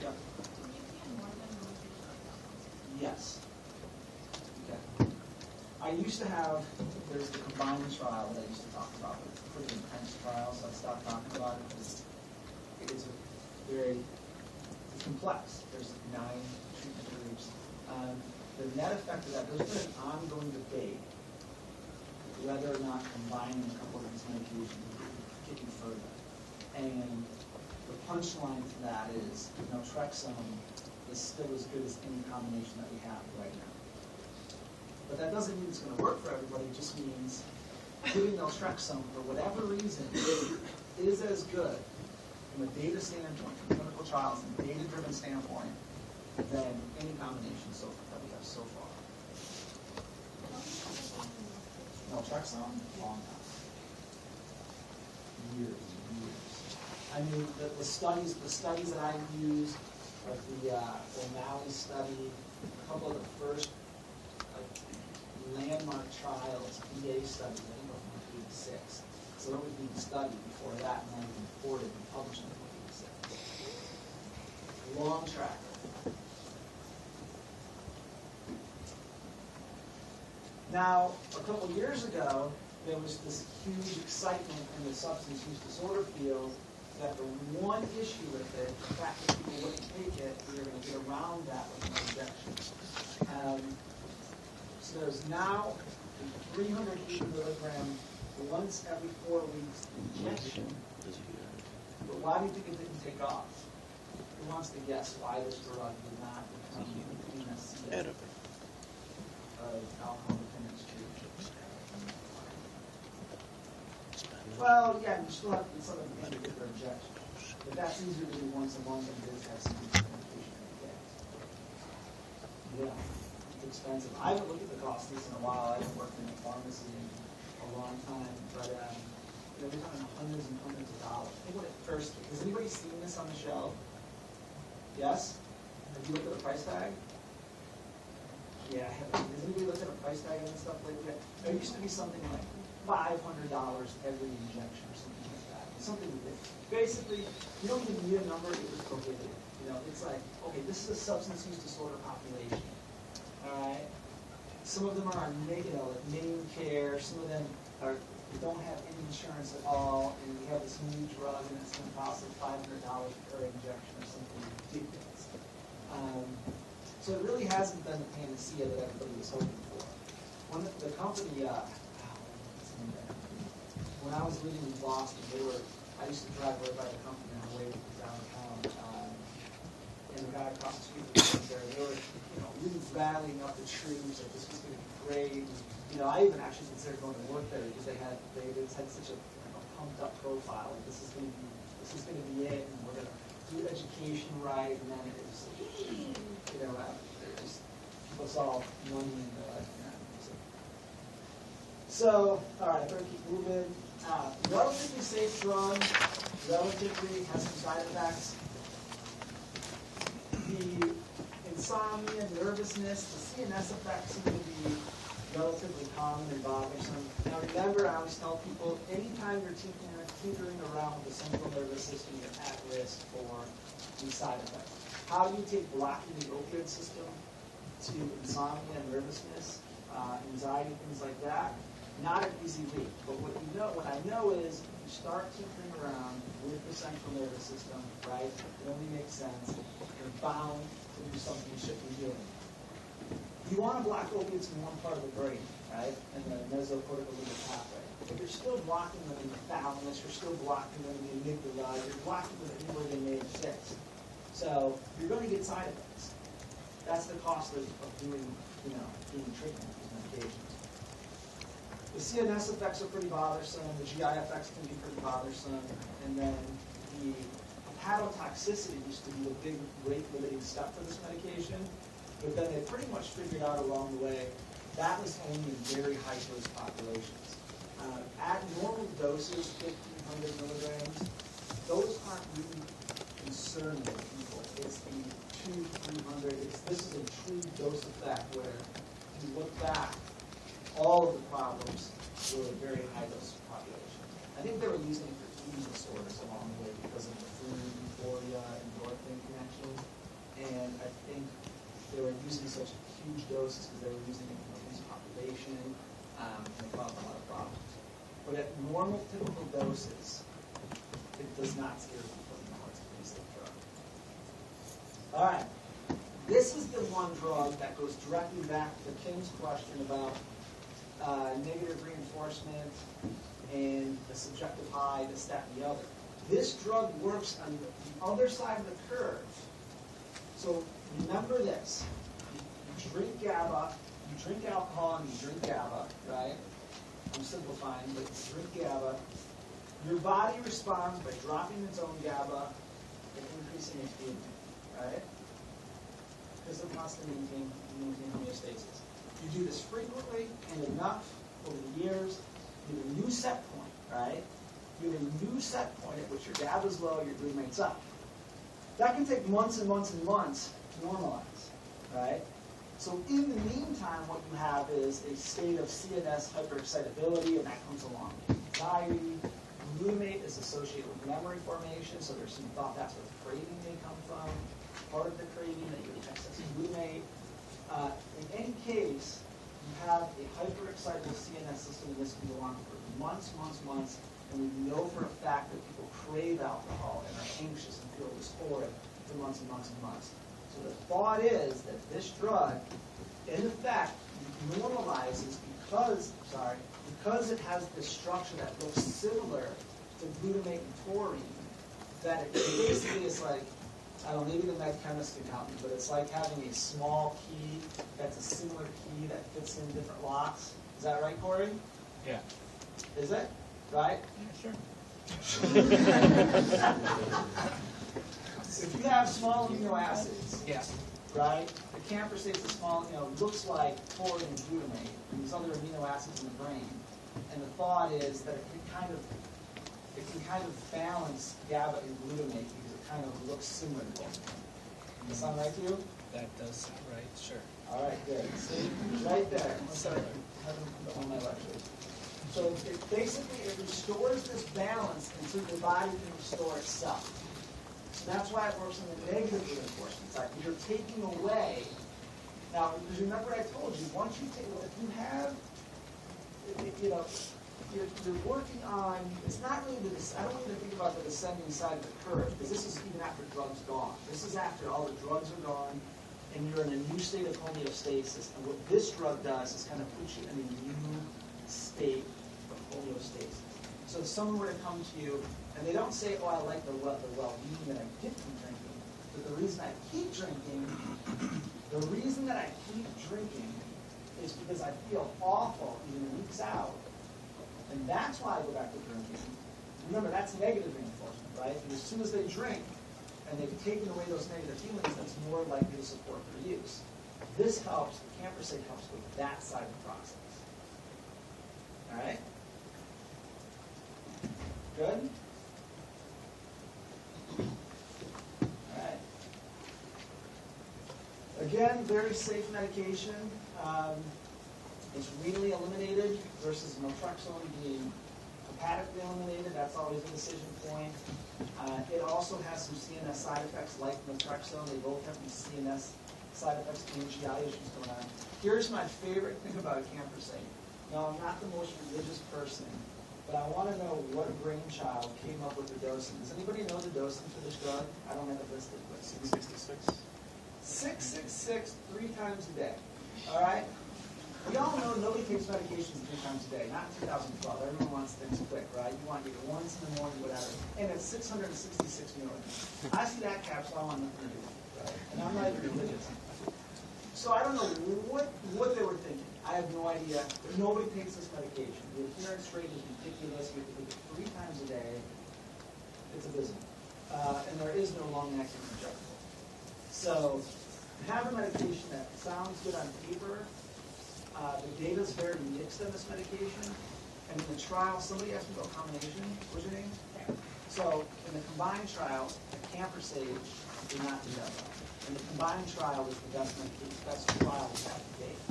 Yeah. Yes. Okay. I used to have, there's the combined trial that I used to talk about. It's a pretty intense trial, so I stopped talking about it because it's very complex. There's 9 treatment groups. The net effect of that, there's been an ongoing debate whether or not combining a couple of these medications would get you further. And the punchline to that is, naltrexone is still as good as any combination that we have right now. But that doesn't mean it's going to work for everybody. It just means giving naltrexone, for whatever reason, is as good from a data standpoint, from clinical trials and data-driven standpoint, than any combination that we have so far. Naltrexone, long time. Years and years. I mean, the studies that I used, like the O'Malley study, a couple of the first landmark trials, PA studies, I think of 86. So it was being studied before that, and then reported and published in 86. Long track. Now, a couple of years ago, there was this huge excitement in the substance use disorder field that the one issue with it, the fact that people wouldn't take it, we were going to get around that with an injection. So there's now a 380 milligram once every 4 weeks injection. But why do you think it didn't take off? Who wants to guess why this drug did not become a CSA of alcohol dependence treatment? Well, yeah, you still have to get some of the people get their injection. But that's easier to do once a month than it is to have some medication every day. Yeah, it's expensive. I haven't looked at the cost of this in a while. I haven't worked in a pharmacy in a long time, but we're talking hundreds and hundreds of dollars. I think when it first, has anybody seen this on the shelf? Yes? Have you looked at the price tag? Yeah, I haven't. Has anybody looked at a price tag and stuff like that? There used to be something like $500 every injection or something like that. Something that basically, you don't even need a number, it was prohibited. It's like, okay, this is a substance use disorder population. All right? Some of them are on name care, some of them don't have any insurance at all, and we have this new drug and it's going to cost us $500 per injection or something ridiculous. So So it really hasn't been the panacea that everybody was hoping for. When the company, when I was living in Boston, I used to drive right by the company on the way downtown, and the guy across the street was there. They were, really rallying up the troops, like this was going to be great. And, I even actually considered going to work there because they just had such a pumped up profile. Like this is going to be it, and we're going to do education right, and then it was, people saw money and they're like, So, all right, I'm going to keep moving. Relatively safe drug, relatively has some side effects. The insomnia, nervousness, the CNS effects seem to be relatively common and bothersome. Now remember, I always tell people, anytime you're tinkering around with the central nervous system, you're at risk for these side effects. How do you take blocking the opioid system to insomnia, nervousness, anxiety, things like that? Not an easy leap, but what I know is if you start tinkering around with the central nervous system, right, it only makes sense, you're bound to do something you shouldn't be doing. You want to block opiates in one part of the brain, right, in the mesocortical pathway, but you're still blocking them in the thalamus, you're still blocking them in the amygdala, you're blocking them anywhere they may exist. So you're going to get side effects. That's the cost of doing treatment with these medications. The CNS effects are pretty bothersome. The GI effects can be pretty bothersome. And then the hepatotoxicity used to be the big rate-limiting step for this medication. But then they pretty much figured out along the way that was only in very high-dose populations. At normal doses, 1,500 milligrams, those aren't really concerning with people. It's the 200-300. This is a true dose effect where if you look back, all of the problems were a very high dose population. I think they were using it for eating disorders along the way because of the food, euphoria, endorphin connection. And I think they were using such huge doses because they were using it in a huge population, and they caused a lot of problems. But at normal, typical doses, it does not scare people. It's a pretty safe drug. All right. This is the one drug that goes directly back to Kim's question about negative reinforcement and the subjective high, this, that, and the other. This drug works on the other side of the curve. So remember this. You drink GABA, you drink alcohol, and you drink GABA, right? I'm simplifying, but you drink GABA. Your body responds by dropping its own GABA and increasing its movement, right? Because it wants to maintain homeostasis. You do this frequently and enough over the years, you have a new set point, right? You have a new set point at which your GABA is low, your glutamate's up. That can take months and months and months to normalize, right? So in the meantime, what you have is a state of CNS hyperexcitability, and that comes along with anxiety. Glutamate is associated with memory formation, so there's some thought that's where the craving may come from. Part of the craving that you get excess glutamate. In any case, you have a hyperexcitable CNS system, and this can go on for months, and we know for a fact that people crave alcohol and are anxious and feel dysphoric for months and months and months. So the thought is that this drug, in effect, normalizes because it has this structure that looks similar to glutamate and taurine, that it basically is like, I don't know, maybe the med chemist can help me, but it's like having a small key that's a similar key that fits in different locks. Is that right, Corey? Yeah. Is it? Right? Yeah, sure. If you have small amino acids, Yeah. right? The camphorase is small, looks like taurine and glutamate, and these other amino acids in the brain. And the thought is that it can kind of balance GABA and glutamate because it kind of looks similar to them. Does that sound right to you? That does sound right, sure. All right, good. See, right there. Sorry, I haven't put on my lectures. So it restores this balance until the body can restore itself. So that's why it works on the negative reinforcement side. You're taking away. Now, because remember I told you, once you take, if you have, you're working on, it's not really I don't want you to think about the descending side of the curve, because this is even after drugs gone. This is after all the drugs are gone, and you're in a new state of homeostasis. And what this drug does is kind of put you in a new state of homeostasis. So if someone were to come to you, and they don't say, oh, I like the well-being that I get from drinking, but the reason I keep drinking is because I feel awful even weeks out. And that's why I go back to drinking. Remember, that's negative reinforcement, right? And as soon as they drink, and they've taken away those negative feelings, that's more likely to support their use. This helps, the camprosate helps with that side of the process. All right? Good? All right. Again, very safe medication. It's renally eliminated versus naltrexone being hepatically eliminated. That's always a decision point. It also has some CNS side effects like naltrexone. They both have these CNS side effects and GI issues going on. Here's my favorite thing about a camprosate. Now, I'm not the most religious person, but I want to know what brainchild came up with the dosing. Does anybody know the dosing for this drug? I don't have it listed, but 666. 666 3 times a day. All right? We all know nobody takes medications 3 times a day. Not in 2012. Everyone wants things quick, right? You want to get it once in the morning, whatever. And it's 666 milligrams. I see that capsule, I want nothing to do with it, right? And I'm not even religious. So I don't know what they were thinking. I have no idea. Nobody takes this medication. The adherence rate is ridiculous. You have to take it 3 times a day. It's abysmal. And there is no long-acting injectable. So have a medication that sounds good on paper. The data is very mixed on this medication. And in the trial, somebody asked me about combination. What's your name? So in the combined trial, the camprosate did not do that well. And the combined trial was the best medication, best trial we had to date.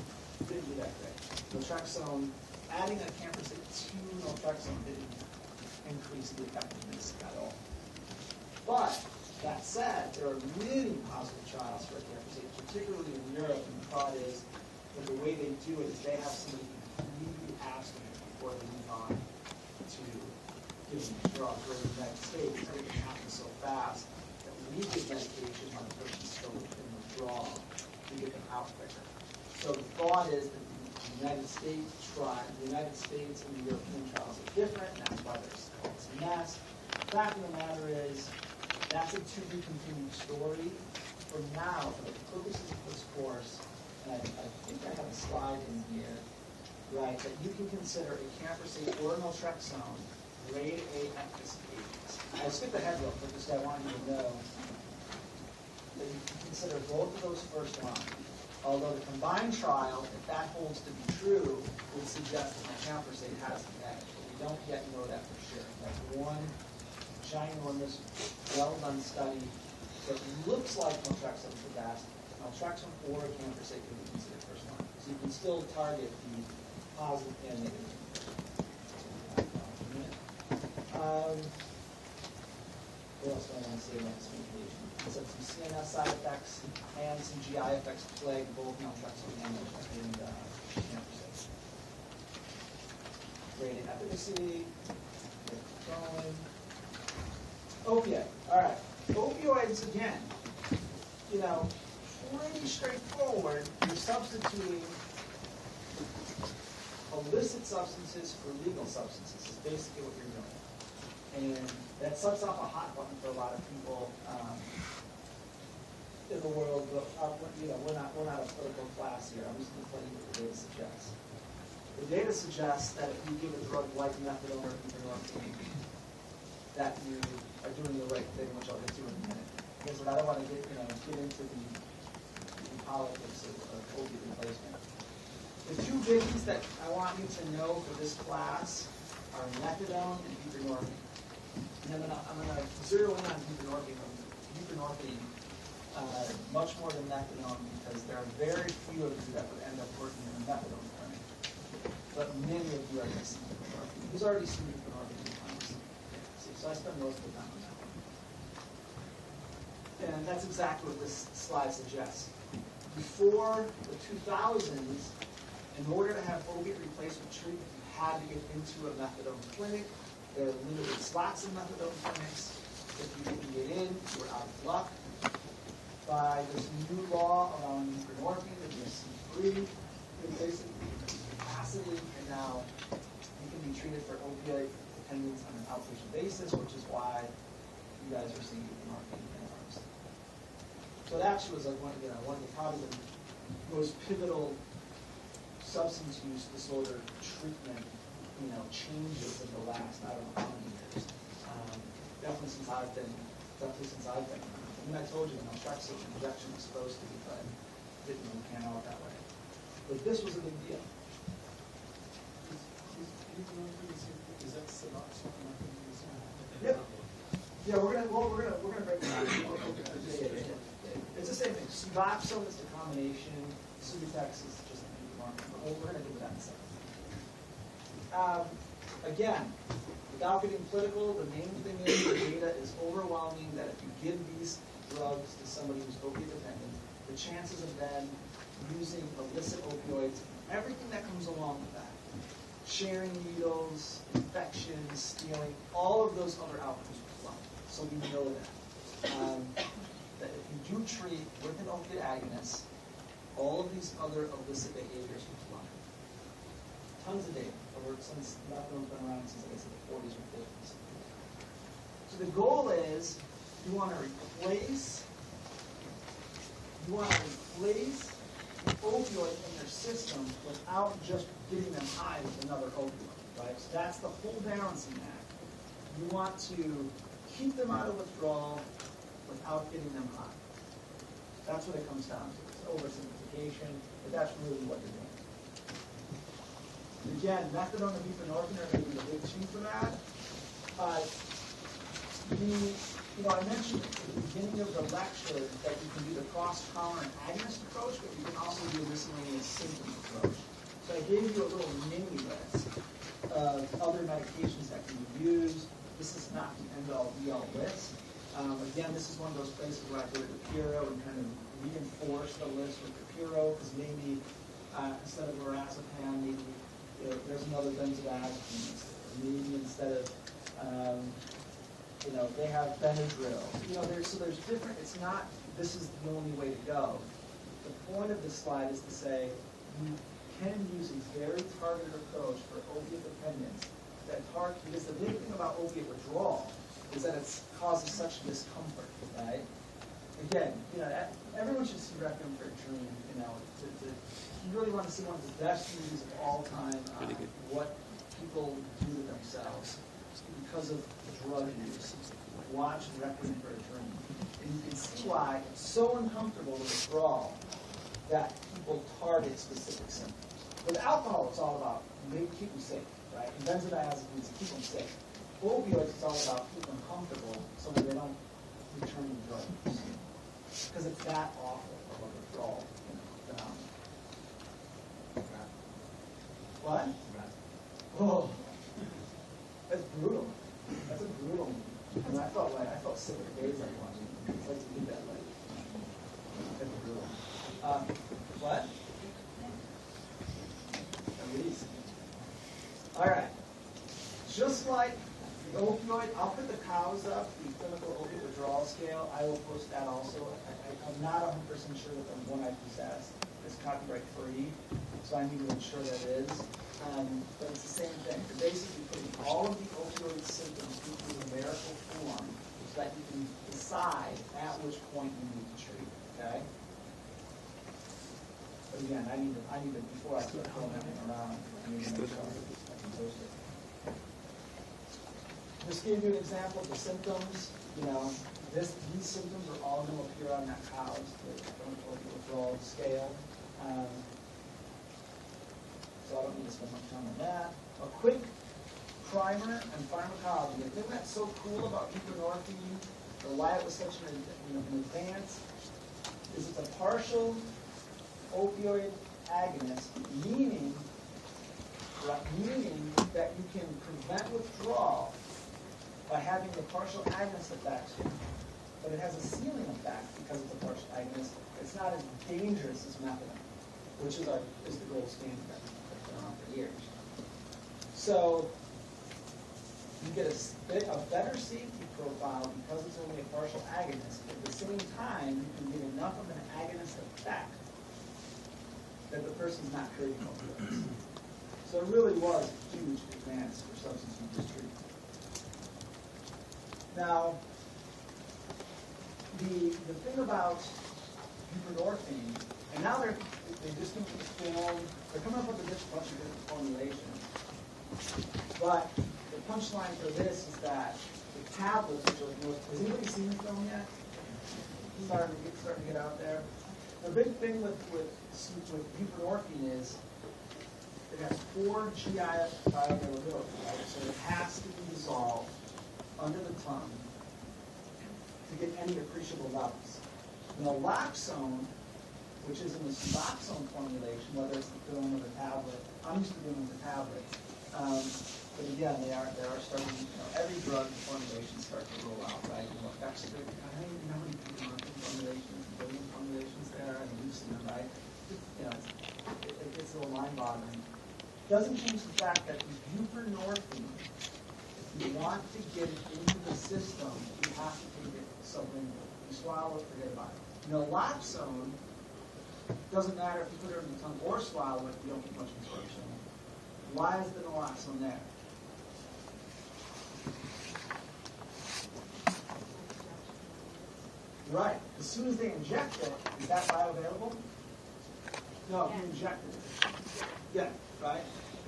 It didn't do that great. Naltrexone, adding a camprosate to naltrexone didn't increase the effectiveness at all. But that said, there are many positive trials for camprosate, particularly in Europe, and the thought is that the way they do it is they have somebody completely abstinent before they move on to giving the drug. Where in the United States, everything happens so fast that when we give medication when a person's still in withdrawal, we get them out quicker. So the thought is that the United States and the European trials are different, and that's why there's this mess. The fact of the matter is, that's a to-be-continued story. For now, for the purposes of this course, and I think I have a slide in here, right, that you can consider a camprosate or naltrexone grade A efficacy agents. I skipped ahead real quick because I want you to know that you can consider both of those first line. Although the combined trial, if that holds to be true, would suggest that the camprosate has the edge. But we don't yet know that for sure. That's one ginormous, well-done study that looks like naltrexone's the best. Naltrexone or camprosate can be considered first line. So you can still target the positive and negative. What else do I want to say about this medication? It said some CNS side effects and some GI effects plague both naltrexone and camprosate. Rated efficacy. Going. Opiate. All right. Opioids again. You know, pretty straightforward. You're substituting illicit substances for legal substances is basically what you're doing. And that sets off a hot button for a lot of people in the world. But you know, we're not a political class here. I'm just going to tell you what the data suggests. The data suggests that if you give a drug like methadone or buprenorphine, that you are doing the right thing, which I'll get to in a minute. Because I don't want to get into the politics of opiate replacement. The two biggies that I want you to know for this class are methadone and buprenorphine. And I'm going to zero in on buprenorphine. Buprenorphine much more than methadone because there are very few of you that would end up working in a methadone clinic. But many of you are missing buprenorphine. Who's already seen buprenorphine in the pharmacy? So I spend most of the time on that one. And that's exactly what this slide suggests. Before the 2000s, in order to have opiate replacement treatment, you had to get into a methadone clinic. There are limited slots in methadone clinics. If you didn't get in, you were out of luck. by this new law allowing buprenorphine to be a C3. It basically capacity, and now you can be treated for opioid dependence on an outpatient basis, which is why you guys are seeing buprenorphine in ours. So it actually was like one of the probably the most pivotal substance use disorder treatment, changes in the last, I don't know how many years. Definitely since I've been. I mean, I told you, naltrexone injection was supposed to be, but it didn't really pan out that way. But this was a big deal. Is that Suboxone? Yep. Yeah, we're gonna break it down. It's the same thing. Suboxone is the combination. Subutex is just the buprenorphine. We're gonna do that in a second. Again, without getting political, the main thing is the data is overwhelming that if you give these drugs to somebody who's opioid dependent, the chances of them using illicit opioids, everything that comes along with that, sharing needles, infections, stealing, all of those other outcomes will plummet. So we know that if you do treat with an opiate agonist, all of these other illicit behaviors will plummet. Tons of data. Since methadone's been around since, like I said, the 40s or 50s. So the goal is you want to replace the opioid in your system without just getting them high with another opioid, right? So that's the whole balancing act. You want to keep them out of withdrawal without getting them high. That's what it comes down to. It's oversimplification, but that's really what you're doing. Again, methadone and buprenorphine are going to be the big two for that. I mentioned at the beginning of the lecture that you can do the cross-tolerant agonist approach, but you can also do a miscellaneous symptom approach. So I gave you a little mini list of other medications that can be used. This is not the end-all, be-all list. Again, this is one of those places where I go to the Puro and kind of reinforce the list with the Puro, because maybe instead of lorazepam, maybe there's another benzodiazepine. Maybe instead of, they have Benadryl. There's different. It's not. This is the only way to go. The point of this slide is to say you can use a very targeted approach for opiate dependence. Because the big thing about opiate withdrawal is that it causes such discomfort, right? Again, everyone should see Requiem for a Dream. You really want to see one of the best movies of all time on what people do to themselves because of drug use. Watch Requiem for a Dream. And you can see why it's so uncomfortable to withdraw that people target specific symptoms. With alcohol, it's all about keep them safe, right? And benzodiazepines keep them safe. Opioids, it's all about keep them comfortable so that they don't return to drug use. Because it's that awful of a withdrawal phenomenon. What? Oh, that's brutal. That's a brutal movie. And I felt sick for days like watching it. It's like to do that like. That's brutal. What? At least. All right. Just like the opioid, I'll put the cows up, the clinical opioid withdrawal scale. I will post that also. I'm not 100% sure that the one I possess is copyright free, so I need to ensure that it is. But it's the same thing. You're basically putting all of the opioid symptoms into numerical form so that you can decide at which point you need to treat. Okay? But again, I need to before I start throwing everything around, I need to make sure I can post it. Just give you an example of the symptoms. These symptoms are all going to appear on that cow's withdrawal scale. So I don't need to spend much time on that. A quick primer on pharmacology. The thing that's so cool about buprenorphine, or why it was such an advance, is it's a partial opioid agonist, meaning that you can prevent withdrawal by having the partial agonist effect, but it has a ceiling effect because it's a partial agonist. It's not as dangerous as methadone, which is the gold standard that we've been on for years. So you get a better safety profile, because it's only a partial agonist, at the same time, you can get enough of an agonist effect that the person's not craving opioids. So it really was a huge advance for substance use treatment. Now, the thing about buprenorphine, and now they just came to the film, they're coming up with a bunch of different formulations. But the punchline for this is that the tablets, which are the most, has anybody seen the film yet? Starting to get out there. The big thing with buprenorphine is it has 4 GI bioavailability, right? So it has to be dissolved under the tongue to get any appreciable levels. Naloxone, which is in the Suboxone formulation, whether it's the film or the tablet, I'm used to doing the tablet. But again, they are starting, every drug formulation starts to roll out, right? Extra, I don't even know how many formulations, billion formulations there, and you've seen them, right? It gets a little mind-boggling. Doesn't change the fact that buprenorphine, if you want to get it into the system, you have to take it sublingually. You swallow it, forget about it. Naloxone, doesn't matter if you put it in the tongue or swallow it, you don't get much absorption. Why is the naloxone there? Right. As soon as they inject it, is that bioavailable? No, if you inject it. Yeah, right?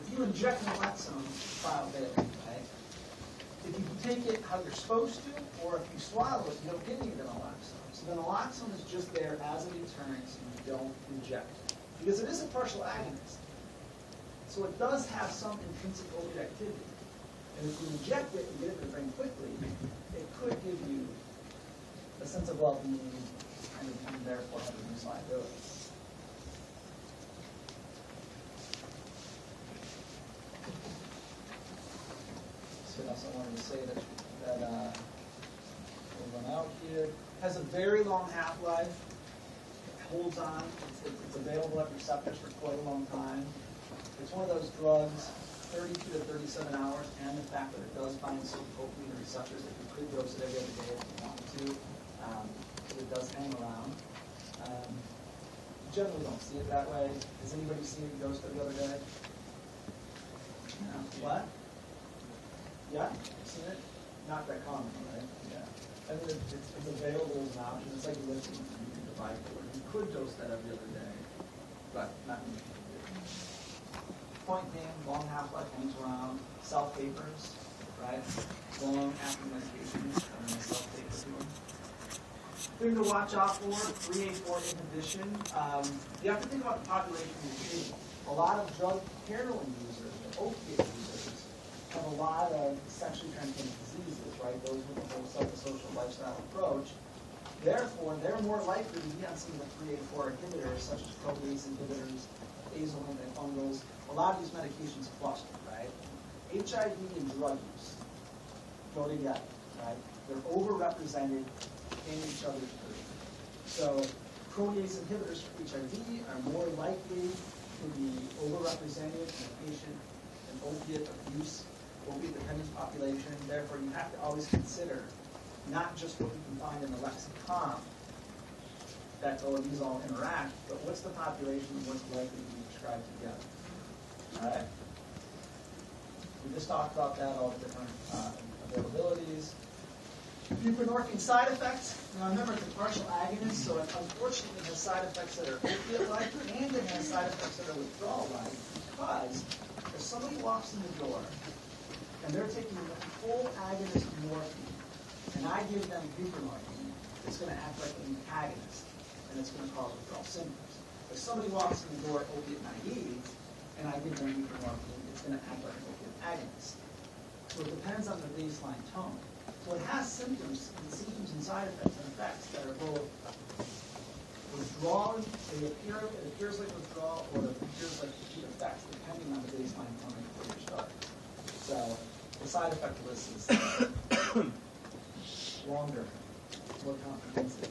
If you inject naloxone, it's bioavailable, right? If you take it how you're supposed to, or if you swallow it, you don't get any of the naloxone. So the naloxone is just there as a deterrent so you don't inject it. Because it is a partial agonist. So it does have some intrinsic opiate activity. And if you inject it and get it in the brain quickly, it could give you a sense of well-being and therefore have reduced liability. So that's what I wanted to say that we'll run out here. Has a very long half-life. It holds on. It's available at receptors for quite a long time. It's one of those drugs, 32 to 37 hours, and the fact that it does bind psychopharmacology receptors, that you could dose it every other day if you wanted to. It does hang around. Generally don't see it that way. Has anybody seen it dosed every other day? No. What? Yeah? Seen it? Not that common, right? Yeah. I mean, it's available as an option. It's like lithium. You can divide it. You could dose that every other day, but not many people do. Point being, long half-life hangs around. Self-papers, right? Long acting medications, and then self-paper to them. Thing to watch out for, 3A4 inhibition. You have to think about the population you're treating. A lot of heroin users, or opiate users, have a lot of sexually transmitted diseases, right? Those with the whole psychosocial lifestyle approach. Therefore, they're more likely to be on some of the 3A4 inhibitors, such as protease inhibitors, azole antifungals. A lot of these medications cluster, right? HIV and drug use go together, right? They're overrepresented in each other's group. So protease inhibitors for HIV are more likely to be overrepresented in a patient in opiate abuse, opiate dependence population. Therefore, you have to always consider not just what you can find in the lexicon that these all interact, but what's the population and what's likely to be described together. All right? We just talked about that, all the different availabilities. Buprenorphine side effects. Now remember, it's a partial agonist, so it unfortunately has side effects that are opiate-like, and it has side effects that are withdrawal-like, because if somebody walks in the door and they're taking the full agonist morphine, and I give them buprenorphine, it's going to act like an antagonist, and it's going to cause withdrawal symptoms. If somebody walks in the door opiate naive, and I give them buprenorphine, it's going to act like an opiate agonist. So it depends on the baseline tone. So it has symptoms and side effects and effects that are both withdrawal, it appears like withdrawal, or it appears like acute effects, depending on the baseline tone before you start. So the side effect list is longer, more comprehensive.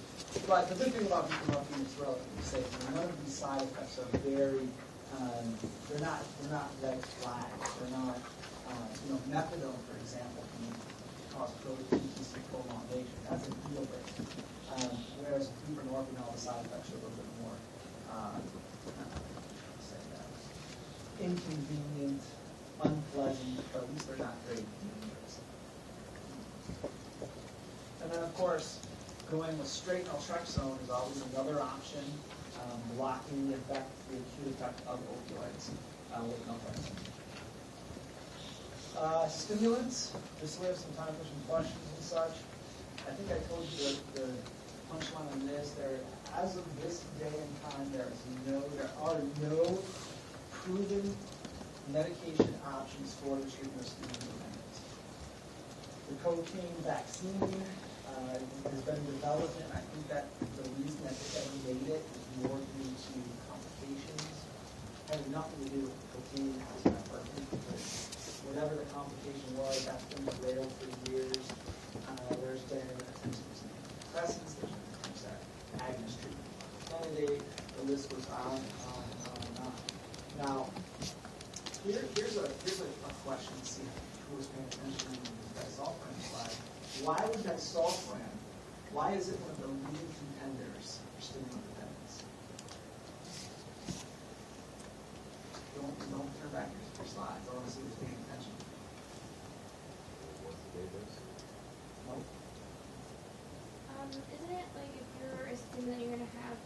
But the good thing about buprenorphine is relatively safe. None of these side effects are very, they're not red flags. They're not, methadone, for example, can cause pro-agency prolongation. That's a deal breaker. Whereas buprenorphine, the side effects are a little bit more inconvenient, unpleasant, but at least they're not very dangerous. And then, of course, going with straight naltrexone is always another option, blocking the effect, the acute effect of opioids with naltrexone. Stimulants, just so we have some time for some questions and such. I think I told you the punchline on this. As of this day and time, there are no proven medication options for the treatment of stimulant dependence. The cocaine vaccine has been developed, and I think that the reason that they haven't made it is more due to complications. It has nothing to do with cocaine as my purpose, because whatever the complication was, that's been derailed for years. There's been attempts to use antidepressants, there's been attempts at agonist treatment, candidate, the list goes on and on and on and on. Now, here's a question to see who was paying attention to the disulfiram slide. Why would disulfiram, why is it one of the leading contenders for stimulant dependence? Don't turn back your slides. I want to see who's paying attention. What's the database? Nope. Isn't it like if you're a stimulant, you're going to have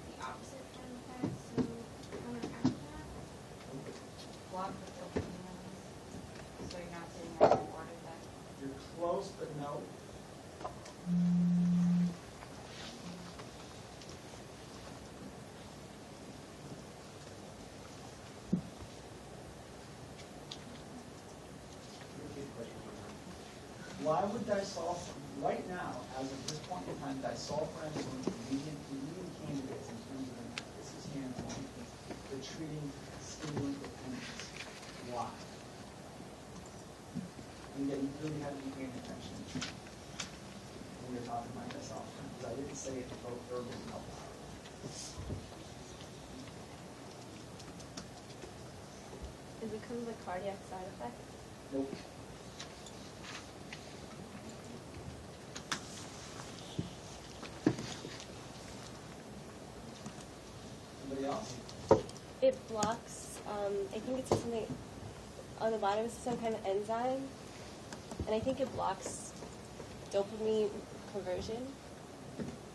the opposite kind of effect, so counteract that? Block the dopamine levels, so you're not getting that reward effect. You're close, but no. Why would disulfiram, right now, as of this point in time, disulfiram is one of the leading candidates in terms of an efficacy standpoint for treating stimulant dependence? Why? And again, you really have to be paying attention when you're talking about disulfiram, because I didn't say it both verbal and out loud. Is it because of the cardiac side effect? Nope. Anybody else? It blocks, I think it's something, on the bottom it's some kind of enzyme, and I think it blocks dopamine conversion.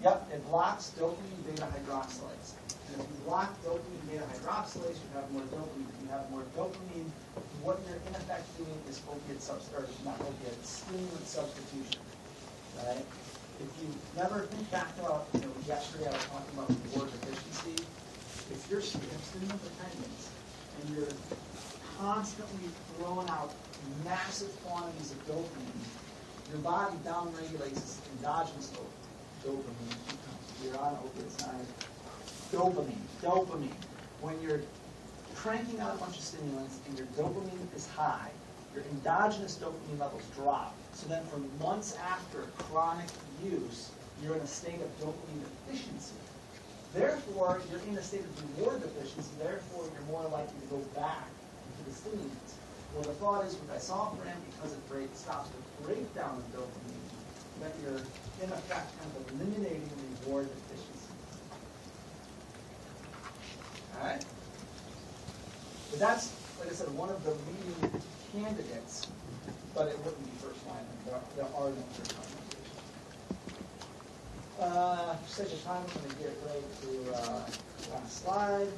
Yep, it blocks dopamine beta hydroxylase. And if you block dopamine beta hydroxylase, you have more dopamine. If you have more dopamine, what you're in effect doing is stimulant substitution. Right? If you never think back about, yesterday I was talking about reward deficiency. If you're stimulant dependent and you're constantly throwing out massive quantities of dopamine, your body downregulates endogenous dopamine. You're on opiate side. Dopamine. When you're cranking out a bunch of stimulants and your dopamine is high, your endogenous dopamine levels drop. So then for months after chronic use, you're in a state of dopamine deficiency. Therefore, you're in a state of reward deficiency. Therefore, you're more likely to go back to the stimulants. Well, the thought is with disulfiram, because it stops the breakdown of dopamine, that you're in effect kind of eliminating reward deficiency. All right? But that's, like I said, one of the leading candidates, but it wouldn't be first line. There are no first line medications. For sake of time, I'm going to get right to last slide.